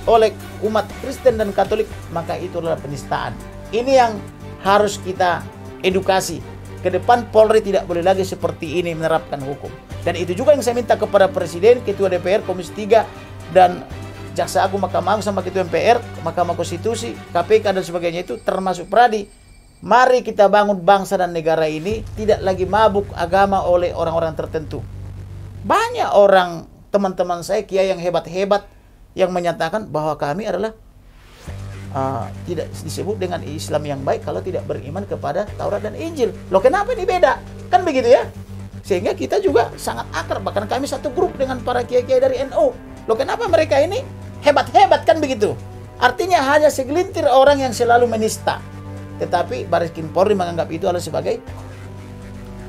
oleh umat Kristen dan Katolik, maka itu adalah penistaan. Ini yang harus kita edukasi. Ke depan Polri tidak boleh lagi seperti ini menerapkan hukum. Dan itu juga yang saya minta kepada Presiden, Ketua DPR, Komisi 3, dan Jaksa Agung, Mahkamah Agung, sama Ketua MPR, Mahkamah Konstitusi, KPK, dan sebagainya itu termasuk Pradi. Mari kita bangun bangsa dan negara ini tidak lagi mabuk agama oleh orang-orang tertentu. Banyak orang, teman-teman saya, kiai yang hebat-hebat, yang menyatakan bahwa kami adalah tidak disebut dengan Islam yang baik kalau tidak beriman kepada Taurat dan Injil. Loh, kenapa ini beda? Kan begitu ya? Sehingga kita juga sangat akrab, bahkan kami satu grup dengan para kiai-kiai dari NU. Loh, kenapa mereka ini hebat-hebat, kan begitu? Artinya hanya segelintir orang yang selalu menista. Tetapi Bareskrim Polri menganggap itu adalah sebagai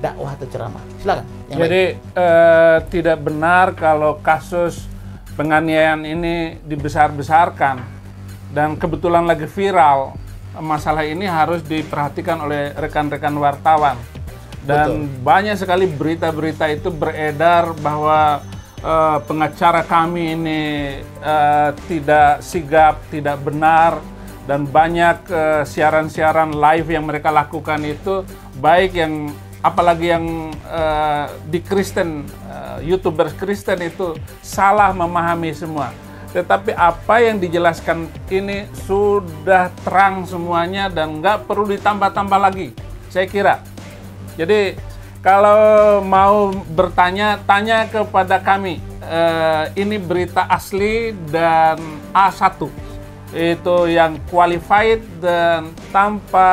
dakwah atau ceramah. Silakan. Jadi tidak benar kalau kasus penganiayaan ini dibesar-besarkan. Dan kebetulan lagi viral, masalah ini harus diperhatikan oleh rekan-rekan wartawan. Dan banyak sekali berita-berita itu beredar bahwa pengacara kami ini tidak sigap, tidak benar. Dan banyak siaran-siaran live yang mereka lakukan itu, baik yang apalagi yang di Kristen, YouTubers Kristen itu salah memahami semua. Tetapi apa yang dijelaskan ini sudah terang semuanya dan nggak perlu ditambah-tambah lagi, saya kira. Jadi kalau mau bertanya, tanya kepada kami. Ini berita asli dan A1. Itu yang qualified dan tanpa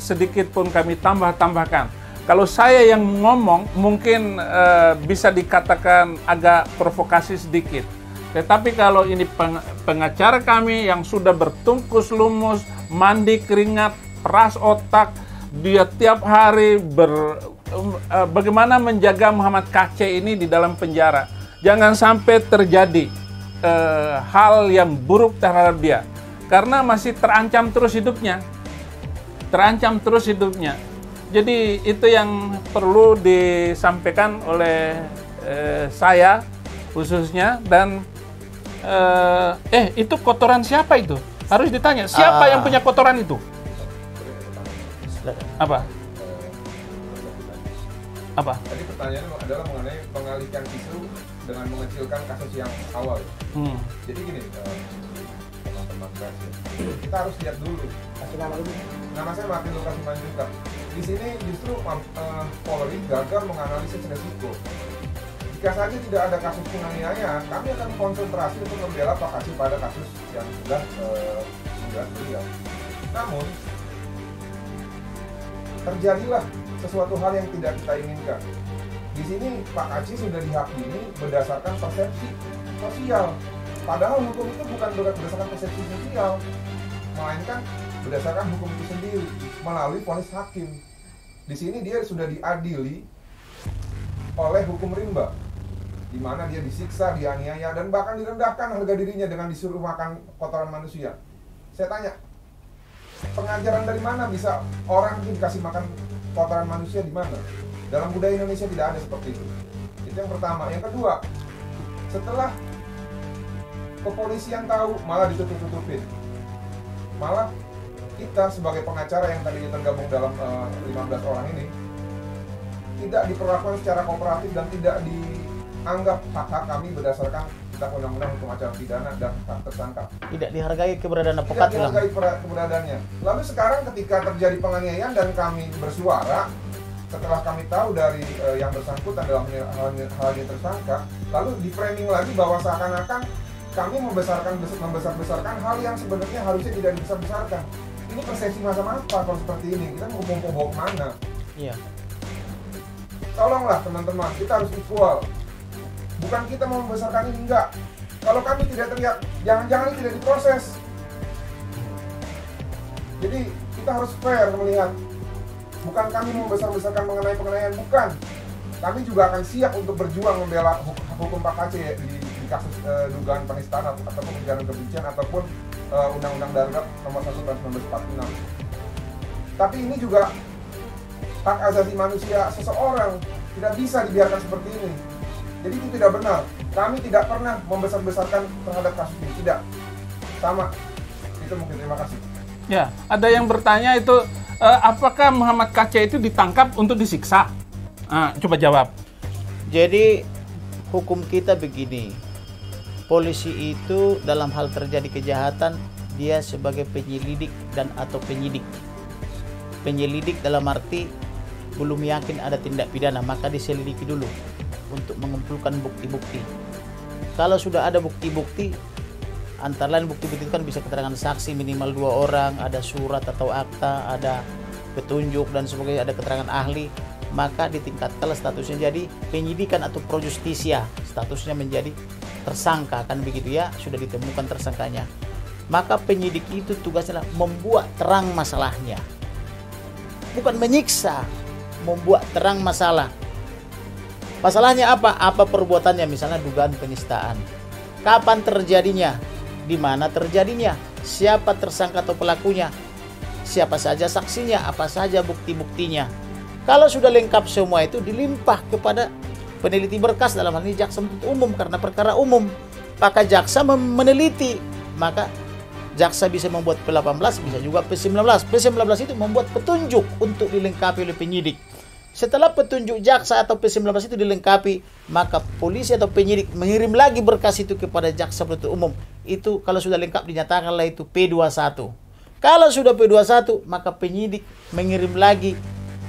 sedikit pun kami tambah-tambahkan. Kalau saya yang ngomong mungkin bisa dikatakan agak provokasi sedikit. Tetapi kalau ini pengacara kami yang sudah bertungkus lumus, mandi keringat, peras otak, dia tiap hari bagaimana menjaga Muhammad KC ini di dalam penjara. Jangan sampai terjadi hal yang buruk terhadap dia. Karena masih terancam terus hidupnya. Jadi itu yang perlu disampaikan oleh saya khususnya. Dan itu kotoran siapa itu? Harus ditanya, siapa yang punya kotoran itu? Apa? Tadi pertanyaannya adalah mengenai mengalihkan isu dengan mengecilkan kasus yang awal. Jadi gini, teman-teman pers, kita harus lihat dulu. Nama saya Martin Lukas Simanjuntak. Di sini justru Polri gagal menganalisis resiko. Jika saja tidak ada kasus penganiayaan, kami akan konsentrasi untuk membela Pak Kasih pada kasus yang sudah beliau. Namun, terjadilah sesuatu hal yang tidak kita inginkan. Di sini Pak Kasih sudah dihakimi berdasarkan persepsi sosial. Padahal hukum itu bukan berdasarkan persepsi sosial, melainkan berdasarkan hukum itu sendiri melalui vonis hakim. Di sini dia sudah diadili oleh hukum rimba, di mana dia disiksa, dianiaya, dan bahkan direndahkan harga dirinya dengan disuruh makan kotoran manusia. Saya tanya, pengajaran dari mana bisa orang itu dikasih makan kotoran manusia di mana? Dalam budaya Indonesia tidak ada seperti itu. Itu yang pertama. Yang kedua, setelah kepolisian tahu, malah ditutup-tutupin. Malah kita sebagai pengacara yang tadinya tergabung dalam 15 orang ini tidak diperlakukan secara kooperatif dan tidak dianggap hak-hak kami berdasarkan kitab undang-undang hukum acara pidana dan hak tersangka. Tidak dihargai keberadaan Tidak advokat. dihargai keberadaannya. Lalu sekarang ketika terjadi penganiayaan dan kami bersuara, setelah kami tahu dari yang bersangkutan dalam hal ini tersangka, lalu di framing lagi bahwa seakan-akan kami membesar-besarkan hal yang sebenarnya harusnya tidak dibesar-besarkan. Ini persepsi macam apa kalau seperti ini? Kita mau bawa kemana? Iya. Tolonglah teman-teman, kita harus equal. Bukan kita mau membesarkan ini, enggak. Kalau kami tidak teriak, jangan-jangan ini tidak diproses. Jadi kita harus fair melihat. Bukan kami membesar-besarkan mengenai penganiayaan, bukan. Kami juga akan siap untuk berjuang membela hukum Pak Aceh di kasus dugaan penistaan ataupun ujaran kebencian ataupun Undang-Undang Darurat Nomor 1 Tahun 1946. Tapi ini juga hak asasi manusia seseorang, tidak bisa dibiarkan seperti ini. Jadi itu tidak benar. Kami tidak pernah membesar-besarkan terhadap kasus ini, tidak. Sama. Itu mungkin, terima kasih. Ya, ada yang bertanya itu apakah Muhammad KC itu ditangkap untuk disiksa? Coba jawab. Jadi hukum kita begini, polisi itu dalam hal terjadi kejahatan dia sebagai penyelidik dan atau penyidik. Penyelidik dalam arti belum yakin ada tindak pidana maka diselidiki dulu untuk mengumpulkan bukti-bukti. Kalau sudah ada bukti-bukti, antara lain bukti-bukti itu kan bisa keterangan saksi minimal 2 orang, ada surat atau akta, ada petunjuk dan sebagainya, ada keterangan ahli, maka ditingkatkanlah statusnya jadi penyidikan atau pro justisia, statusnya menjadi tersangka, kan begitu ya, sudah ditemukan tersangkanya. Maka penyidik itu tugasnya membuat terang masalahnya, bukan menyiksa, membuat terang masalah. Masalahnya apa? Apa perbuatannya? Misalnya dugaan penistaan. Kapan terjadinya? Di mana terjadinya? Siapa tersangka atau pelakunya? Siapa saja saksinya? Apa saja bukti-buktinya? Kalau sudah lengkap semua itu dilimpah kepada peneliti berkas, dalam hal ini jaksa penuntut umum karena perkara umum. Maka jaksa meneliti, maka jaksa bisa membuat P18, bisa juga P19. P19 itu membuat petunjuk untuk dilengkapi oleh penyidik. Setelah petunjuk jaksa atau P19 itu dilengkapi, maka polisi atau penyidik mengirim lagi berkas itu kepada jaksa penuntut umum. Itu kalau sudah lengkap dinyatakanlah itu P21. Kalau sudah P21, maka penyidik mengirim lagi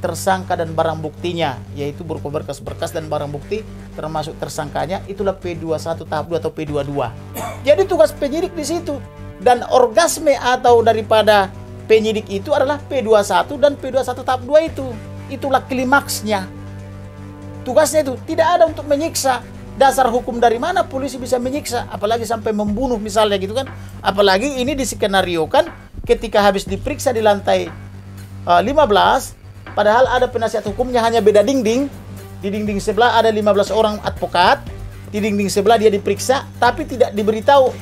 tersangka dan barang buktinya, yaitu berupa berkas-berkas dan barang bukti termasuk tersangkanya, itulah P21 tahap 2 atau P22. Jadi tugas penyidik di situ, dan orgasme atau daripada penyidik itu adalah P21 dan P21 tahap 2 itu. Itulah klimaksnya. Tugasnya itu tidak ada untuk menyiksa. Dasar hukum dari mana polisi bisa menyiksa, apalagi sampai membunuh misalnya gitu kan. Apalagi ini diskenariokan ketika habis diperiksa di lantai 15, padahal ada penasihat hukumnya hanya beda dinding. Di dinding sebelah ada 15 orang advokat, di dinding sebelah dia diperiksa, tapi tidak diberitahu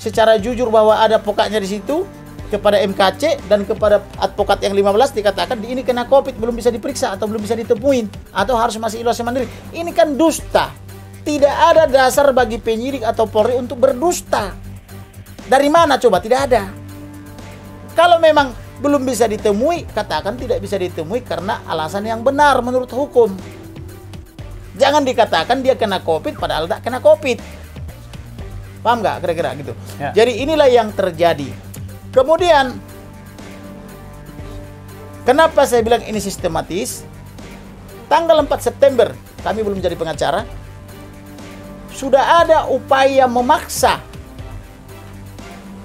secara jujur bahwa ada advokatnya di situ. Kepada MKC dan kepada advokat yang 15 dikatakan ini kena COVID, belum bisa diperiksa atau belum bisa ditemuin atau harus masih isolasi mandiri. Ini kan dusta. Tidak ada dasar bagi penyidik atau Polri untuk berdusta. Dari mana coba? Tidak ada. Kalau memang belum bisa ditemui, katakan tidak bisa ditemui karena alasan yang benar menurut hukum. Jangan dikatakan dia kena COVID padahal tak kena COVID. Paham nggak kira-kira gitu? Ya. Jadi inilah yang terjadi. Kemudian, kenapa saya bilang ini sistematis? Tanggal 4 September, kami belum jadi pengacara, sudah ada upaya memaksa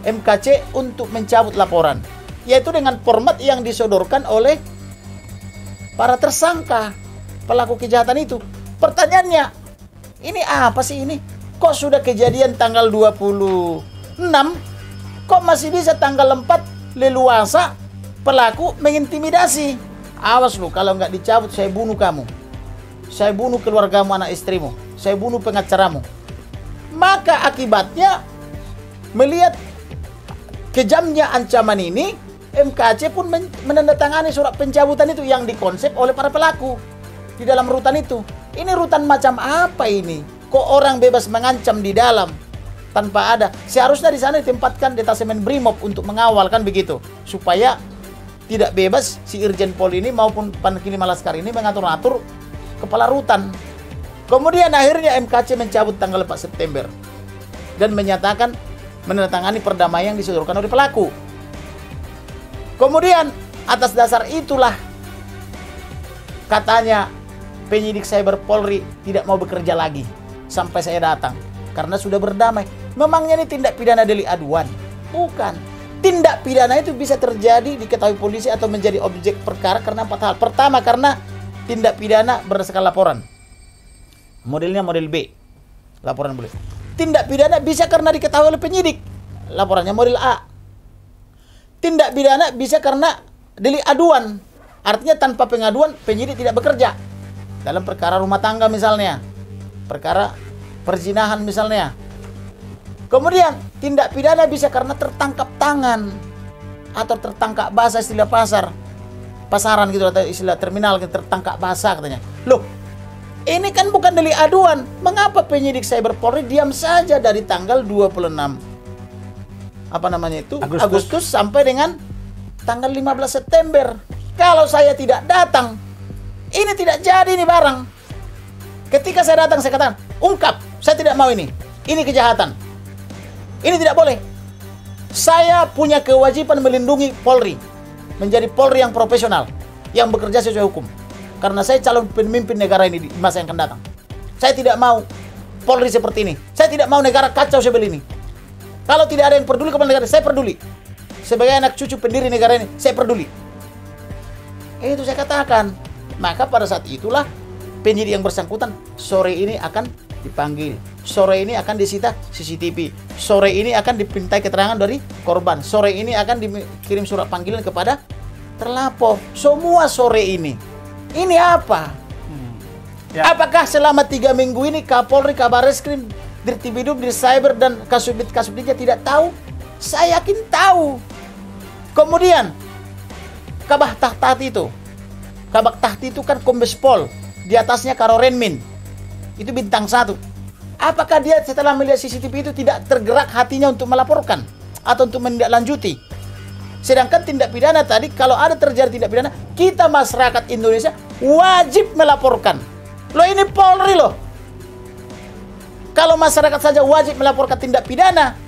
MKC untuk mencabut laporan, yaitu dengan format yang disodorkan oleh para tersangka pelaku kejahatan itu. Pertanyaannya, ini apa sih ini? Kok sudah kejadian tanggal 26, kok masih bisa tanggal 4 leluasa pelaku mengintimidasi? Awas lu, kalau nggak dicabut saya bunuh kamu. Saya bunuh keluargamu, anak istrimu. Saya bunuh pengacaramu. Maka akibatnya, melihat kejamnya ancaman ini, MKC pun menandatangani surat pencabutan itu yang dikonsep oleh para pelaku di dalam rutan itu. Ini rutan macam apa ini? Kok orang bebas mengancam di dalam? Tanpa ada, seharusnya di sana ditempatkan detasemen Brimob untuk mengawal kan begitu, supaya tidak bebas si Irjen Pol ini maupun Pankili Malaskar ini mengatur-atur kepala rutan. Kemudian akhirnya MKC mencabut tanggal 4 September dan menyatakan menandatangani perdamaian yang disodorkan oleh pelaku. Kemudian atas dasar itulah katanya penyidik Cyber Polri tidak mau bekerja lagi sampai saya datang karena sudah berdamai. Memangnya ini tindak pidana delik aduan? Bukan. Tindak pidana itu bisa terjadi diketahui polisi atau menjadi objek perkara karena 4 hal. Pertama, karena tindak pidana berdasarkan laporan. Modelnya model B. Laporan boleh. Tindak pidana bisa karena diketahui oleh penyidik. Laporannya model A. Tindak pidana bisa karena delik aduan. Artinya tanpa pengaduan penyidik tidak bekerja. Dalam perkara rumah tangga misalnya. Perkara perzinahan misalnya. Kemudian tindak pidana bisa karena tertangkap tangan atau tertangkap basah, istilah pasaran gitu, atau istilah terminal gitu, tertangkap basah katanya. Loh, ini kan bukan delik aduan. Mengapa penyidik Cyber Polri diam saja dari tanggal 26 Agustus sampai dengan tanggal 15 September? Kalau saya tidak datang, ini tidak jadi ini barang. Ketika saya datang saya katakan, ungkap, saya tidak mau ini. Ini kejahatan. Ini tidak boleh. Saya punya kewajiban melindungi Polri, menjadi Polri yang profesional, yang bekerja sesuai hukum. Karena saya calon pemimpin negara ini di masa yang akan datang. Saya tidak mau Polri seperti ini. Saya tidak mau negara kacau seperti ini. Kalau tidak ada yang peduli kepada negara, saya peduli. Sebagai anak cucu pendiri negara ini, saya peduli. Itu saya katakan. Maka pada saat itulah penyidik yang bersangkutan sore ini akan dipanggil. Sore ini akan disita CCTV. Sore ini akan dimintai keterangan dari korban. Sore ini akan dikirim surat panggilan kepada terlapor. Semua sore ini. Ini apa? Ya. Apakah selama 3 minggu ini Kapolri, Kabarreskrim, Dirtipidum, Dircyber dan Kasubdit tidak tahu? Saya yakin tahu. Kemudian Kabak Tahti itu kan Kombes Pol, di atasnya Karorenmin. Itu bintang 1. Apakah dia setelah melihat CCTV itu tidak tergerak hatinya untuk melaporkan atau untuk menindaklanjuti? Sedangkan tindak pidana tadi, kalau ada terjadi tindak pidana, kita masyarakat Indonesia wajib melaporkan. Loh, ini Polri loh. Kalau masyarakat saja wajib melaporkan tindak pidana,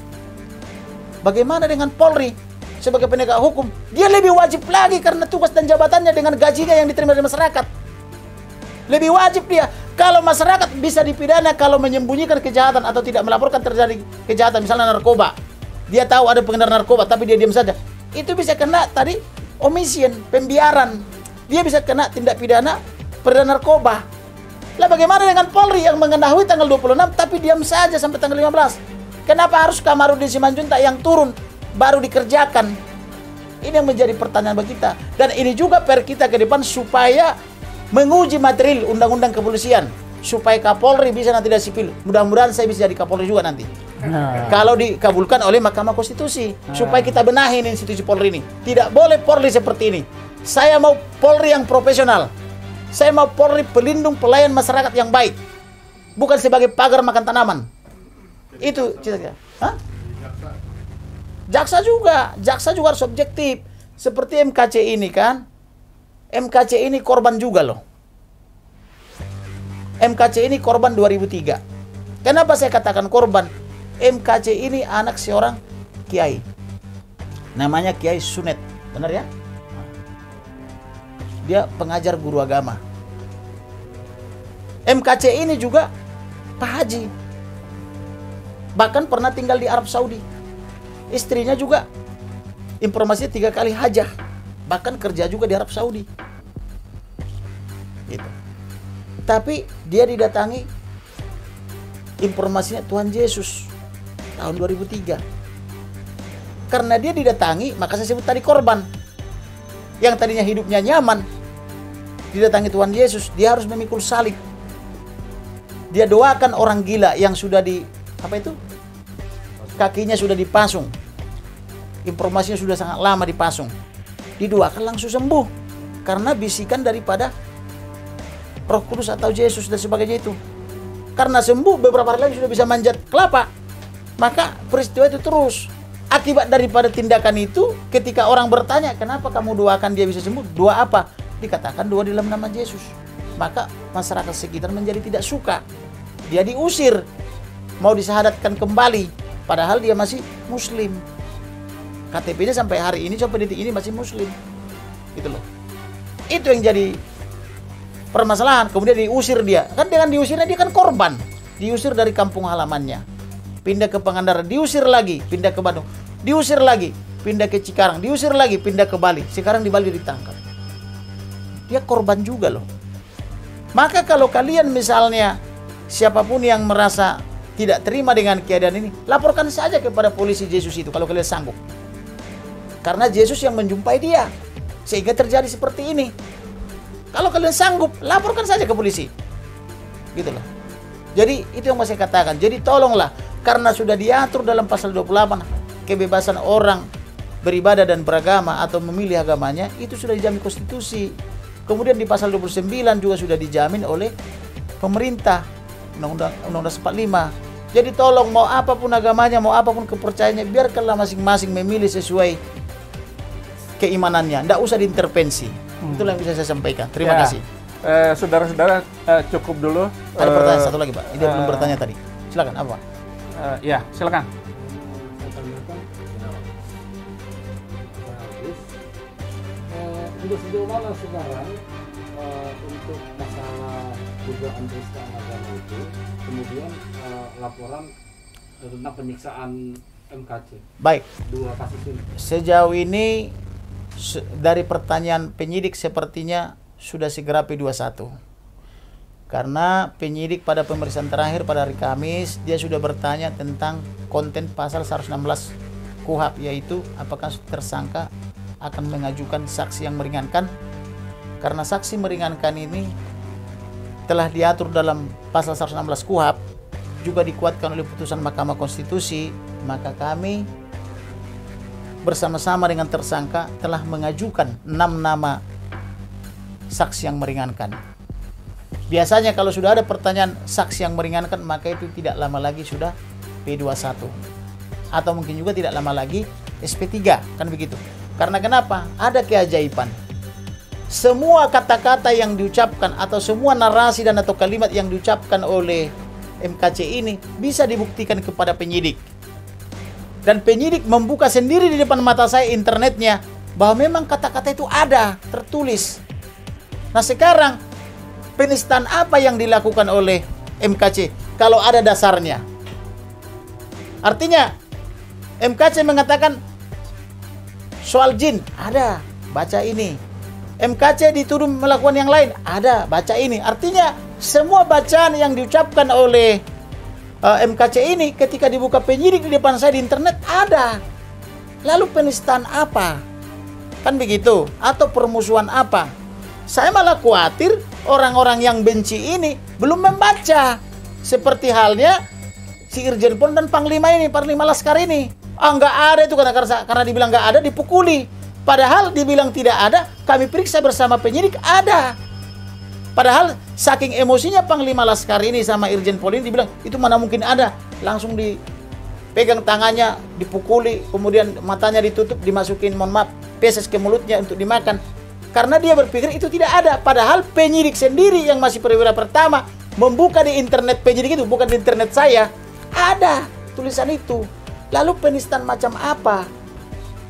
bagaimana dengan Polri sebagai penegak hukum? Dia lebih wajib lagi karena tugas dan jabatannya dengan gajinya yang diterima dari masyarakat. Lebih wajib dia. Kalau masyarakat bisa dipidana kalau menyembunyikan kejahatan atau tidak melaporkan terjadi kejahatan, misalnya narkoba. Dia tahu ada pengedar narkoba tapi dia diam saja. Itu bisa kena tadi omission, pembiaran. Dia bisa kena tindak pidana peredaran narkoba. Lah bagaimana dengan Polri yang mengetahui tanggal 26 tapi diam saja sampai tanggal 15? Kenapa harus Kamarudin Simanjuntak yang turun baru dikerjakan? Ini yang menjadi pertanyaan bagi kita. Dan ini juga PR kita ke depan supaya menguji material undang-undang kepolisian supaya Kapolri bisa nanti dari sipil. Mudah-mudahan saya bisa jadi Kapolri juga nanti. Kalau dikabulkan oleh Mahkamah Konstitusi, supaya kita benahin institusi Polri ini. Tidak boleh Polri seperti ini. Saya mau Polri yang profesional. Saya mau Polri pelindung pelayan masyarakat yang baik, bukan sebagai pagar makan tanaman. Itu cita-cita. Jaksa juga harus objektif. Seperti MKC ini kan. MKC ini korban juga loh. MKC ini korban 2003. Kenapa saya katakan korban? MKC ini anak seorang kiai. Namanya Kiai Sunet. Benar ya? Dia pengajar guru agama. MKC ini juga Pak Haji. Bahkan pernah tinggal di Arab Saudi. Istrinya juga informasinya 3 kali hajah. Bahkan kerja juga di Arab Saudi. Gitu. Tapi dia didatangi informasinya Tuhan Yesus tahun 2003. Karena dia didatangi, maka saya sebut tadi korban. Yang tadinya hidupnya nyaman, didatangi Tuhan Yesus, dia harus memikul salib. Dia doakan orang gila yang sudah kakinya sudah dipasung. Informasinya sudah sangat lama dipasung. Didoakan langsung sembuh. Karena bisikan daripada Roh Kudus atau Yesus dan sebagainya itu. Karena sembuh, beberapa hari lagi sudah bisa manjat kelapa. Maka peristiwa itu terus. Akibat daripada tindakan itu, ketika orang bertanya, kenapa kamu doakan dia bisa sembuh? Doa apa? Dikatakan doa dalam nama Yesus. Maka masyarakat sekitar menjadi tidak suka. Dia diusir, mau disahadatkan kembali, padahal dia masih Muslim. KTP-nya sampai hari ini, sampai detik ini masih Muslim. Gitu loh. Itu yang jadi permasalahan. Kemudian diusir dia. Kan dengan diusirnya dia kan korban. Diusir dari kampung halamannya. Pindah ke Pangandaran, diusir lagi, pindah ke Bandung. Diusir lagi, pindah ke Cikarang. Diusir lagi, pindah ke Bali. Sekarang di Bali ditangkap. Dia korban juga loh. Maka kalau kalian misalnya siapapun yang merasa tidak terima dengan keadaan ini, laporkan saja kepada polisi Yesus itu kalau kalian sanggup. Karena Yesus yang menjumpai dia. Sehingga terjadi seperti ini. Kalau kalian sanggup, laporkan saja ke polisi. Gitu loh. Jadi itu yang saya katakan. Jadi tolonglah, karena sudah diatur dalam pasal 28, kebebasan orang beribadah dan beragama atau memilih agamanya, itu sudah dijamin konstitusi. Kemudian di pasal 29 juga sudah dijamin oleh pemerintah, Undang-Undang 45. Jadi tolong, mau apapun agamanya, mau apapun kepercayaannya, biarkanlah masing-masing memilih sesuai keimanannya, tidak usah diintervensi. Itulah yang bisa saya sampaikan. Terima kasih. Saudara-saudara, cukup dulu. Ada pertanyaan satu lagi, Pak. Ini belum bertanya tadi. Silakan, apa? Ya, silakan. Sudah sejauh mana sekarang untuk masalah dugaan penistaan agama itu, kemudian laporan tentang penyiksaan MKC? Baik. Dua kasus ini. Sejauh ini dari pertanyaan penyidik sepertinya sudah segera P21. Karena penyidik pada pemeriksaan terakhir pada hari Kamis, dia sudah bertanya tentang konten pasal 116 KUHP, yaitu apakah tersangka akan mengajukan saksi yang meringankan. Karena saksi meringankan ini telah diatur dalam pasal 116 KUHP, juga dikuatkan oleh putusan Mahkamah Konstitusi, maka kami bersama-sama dengan tersangka telah mengajukan 6 nama saksi yang meringankan. Biasanya kalau sudah ada pertanyaan saksi yang meringankan, maka itu tidak lama lagi sudah P21. Atau mungkin juga tidak lama lagi SP3, kan begitu. Karena kenapa? Ada keajaiban. Semua kata-kata yang diucapkan atau semua narasi dan atau kalimat yang diucapkan oleh MKC ini bisa dibuktikan kepada penyidik. Dan penyidik membuka sendiri di depan mata saya internetnya bahwa memang kata-kata itu ada, tertulis. Nah sekarang, penistaan apa yang dilakukan oleh MKC kalau ada dasarnya? Artinya, MKC mengatakan soal jin, ada, baca ini. MKC dituduh melakukan yang lain, ada, baca ini. Artinya, semua bacaan yang diucapkan oleh MKC ini ketika dibuka penyidik di depan saya di internet ada. Lalu penistaan apa? Kan begitu. Atau permusuhan apa? Saya malah khawatir orang-orang yang benci ini belum membaca. Seperti halnya si Irjen Pol dan Panglima ini, Panglima Laskar ini. Nggak ada itu karena dibilang nggak ada dipukuli. Padahal dibilang tidak ada, kami periksa bersama penyidik ada. Padahal saking emosinya Panglima Laskar ini sama Irjen Pol ini dibilang itu mana mungkin ada. Langsung dipegang tangannya, dipukuli, kemudian matanya ditutup, dimasukin mohon maaf feses ke mulutnya untuk dimakan. Karena dia berpikir itu tidak ada. Padahal penyidik sendiri yang masih perwira pertama membuka di internet penyidik itu, bukan di internet saya. Ada tulisan itu. Lalu penistaan macam apa?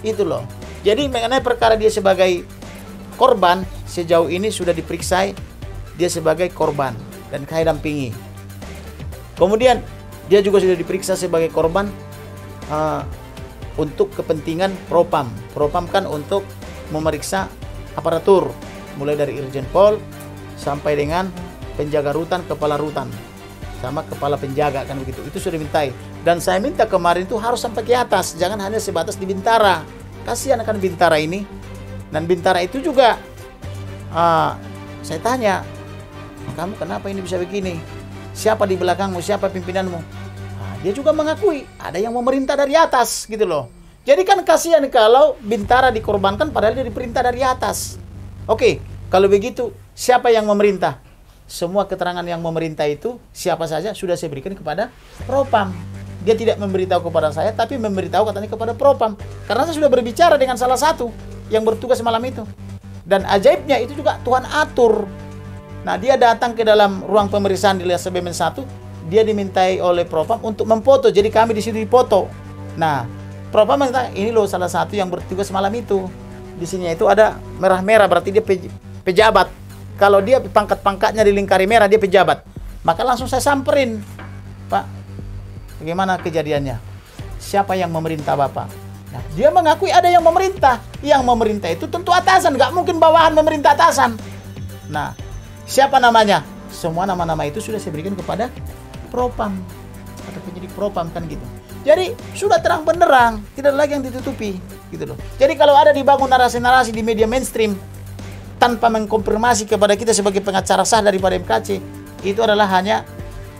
Itu loh. Jadi mengenai perkara dia sebagai korban, sejauh ini sudah diperiksa dia sebagai korban dan kami dampingi. Kemudian dia juga sudah diperiksa sebagai korban untuk kepentingan propam. Propam kan untuk memeriksa aparatur, mulai dari Irjen Pol sampai dengan penjaga rutan, kepala rutan, sama kepala penjaga kan begitu. Itu sudah dimintai. Dan saya minta kemarin itu harus sampai ke atas, jangan hanya sebatas di Bintara. Kasihan akan Bintara ini. Dan Bintara itu juga saya tanya, kamu kenapa ini bisa begini? Siapa di belakangmu? Siapa pimpinanmu? Dia juga mengakui ada yang memerintah dari atas gitu loh. Jadi kan kasihan kalau Bintara dikorbankan padahal dia diperintah dari atas. Oke, kalau begitu siapa yang memerintah? Semua keterangan yang memerintah itu siapa saja sudah saya berikan kepada Propam. dia tidak memberitahu kepada saya, tapi memberitahu katanya kepada Propam. Karena saya sudah berbicara dengan salah satu yang bertugas malam itu. Dan ajaibnya itu juga Tuhan atur. Nah, dia datang ke dalam ruang pemeriksaan di LSBMN 1, dia dimintai oleh Propam untuk memfoto. Jadi kami di situ dipoto. Nah, Propam minta, ini loh salah satu yang bertugas malam itu. Di sini itu ada merah-merah, berarti dia pejabat. Kalau dia pangkat-pangkatnya dilingkari merah, dia pejabat. Maka langsung saya samperin, Pak, bagaimana kejadiannya? Siapa yang memerintah Bapak? Nah, dia mengakui ada yang memerintah. Yang memerintah itu tentu atasan, nggak mungkin bawahan memerintah atasan. Nah, siapa namanya? Semua nama-nama itu sudah saya berikan kepada Propam atau penyidik Propam kan gitu. Jadi sudah terang benderang, tidak lagi yang ditutupi, gitu loh. Jadi kalau ada dibangun narasi-narasi di media mainstream tanpa mengkonfirmasi kepada kita sebagai pengacara sah daripada MKC, itu adalah hanya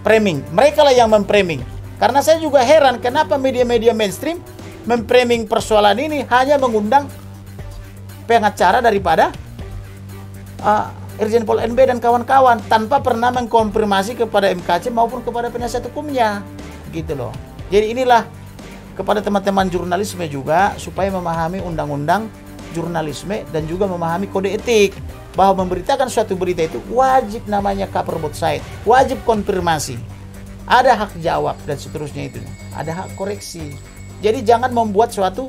framing. Mereka lah yang memframing. Karena saya juga heran kenapa media-media mainstream memframing persoalan ini hanya mengundang pengacara daripada Irjen Pol NB dan kawan-kawan tanpa pernah mengkonfirmasi kepada MKC maupun kepada penasihat hukumnya, gitu loh. Jadi inilah kepada teman-teman jurnalisme juga supaya memahami undang-undang jurnalisme dan juga memahami kode etik bahwa memberitakan suatu berita itu wajib namanya cover both side, wajib konfirmasi, ada hak jawab dan seterusnya itu, ada hak koreksi. Jadi jangan membuat suatu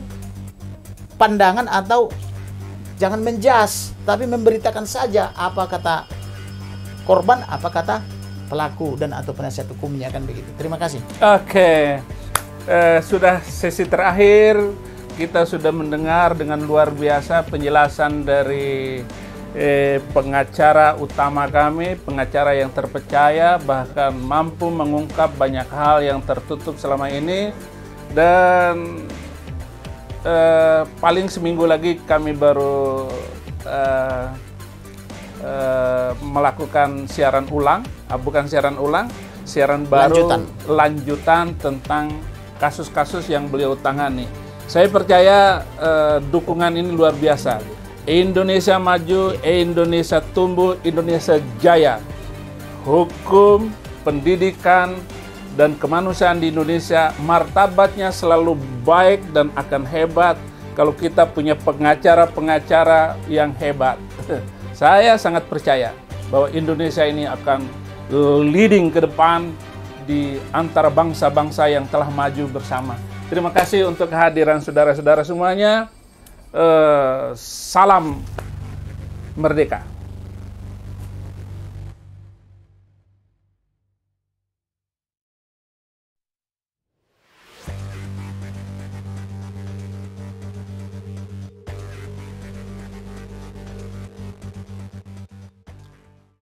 pandangan atau jangan menjas, tapi memberitakan saja apa kata korban, apa kata pelaku dan atau penasihat hukumnya, kan begitu. Terima kasih. Oke, sudah sesi terakhir, kita sudah mendengar dengan luar biasa penjelasan dari pengacara utama kami, pengacara yang terpercaya, bahkan mampu mengungkap banyak hal yang tertutup selama ini. Dan paling seminggu lagi kami baru melakukan siaran ulang, bukan siaran ulang, siaran baru lanjutan tentang kasus-kasus yang beliau tangani. Saya percaya dukungan ini luar biasa. Indonesia maju, Indonesia tumbuh, Indonesia jaya. Hukum, pendidikan, dan kemanusiaan di Indonesia martabatnya selalu baik dan akan hebat kalau kita punya pengacara-pengacara yang hebat. Saya sangat percaya bahwa Indonesia ini akan leading ke depan di antara bangsa-bangsa yang telah maju bersama. Terima kasih untuk kehadiran saudara-saudara semuanya. Salam merdeka.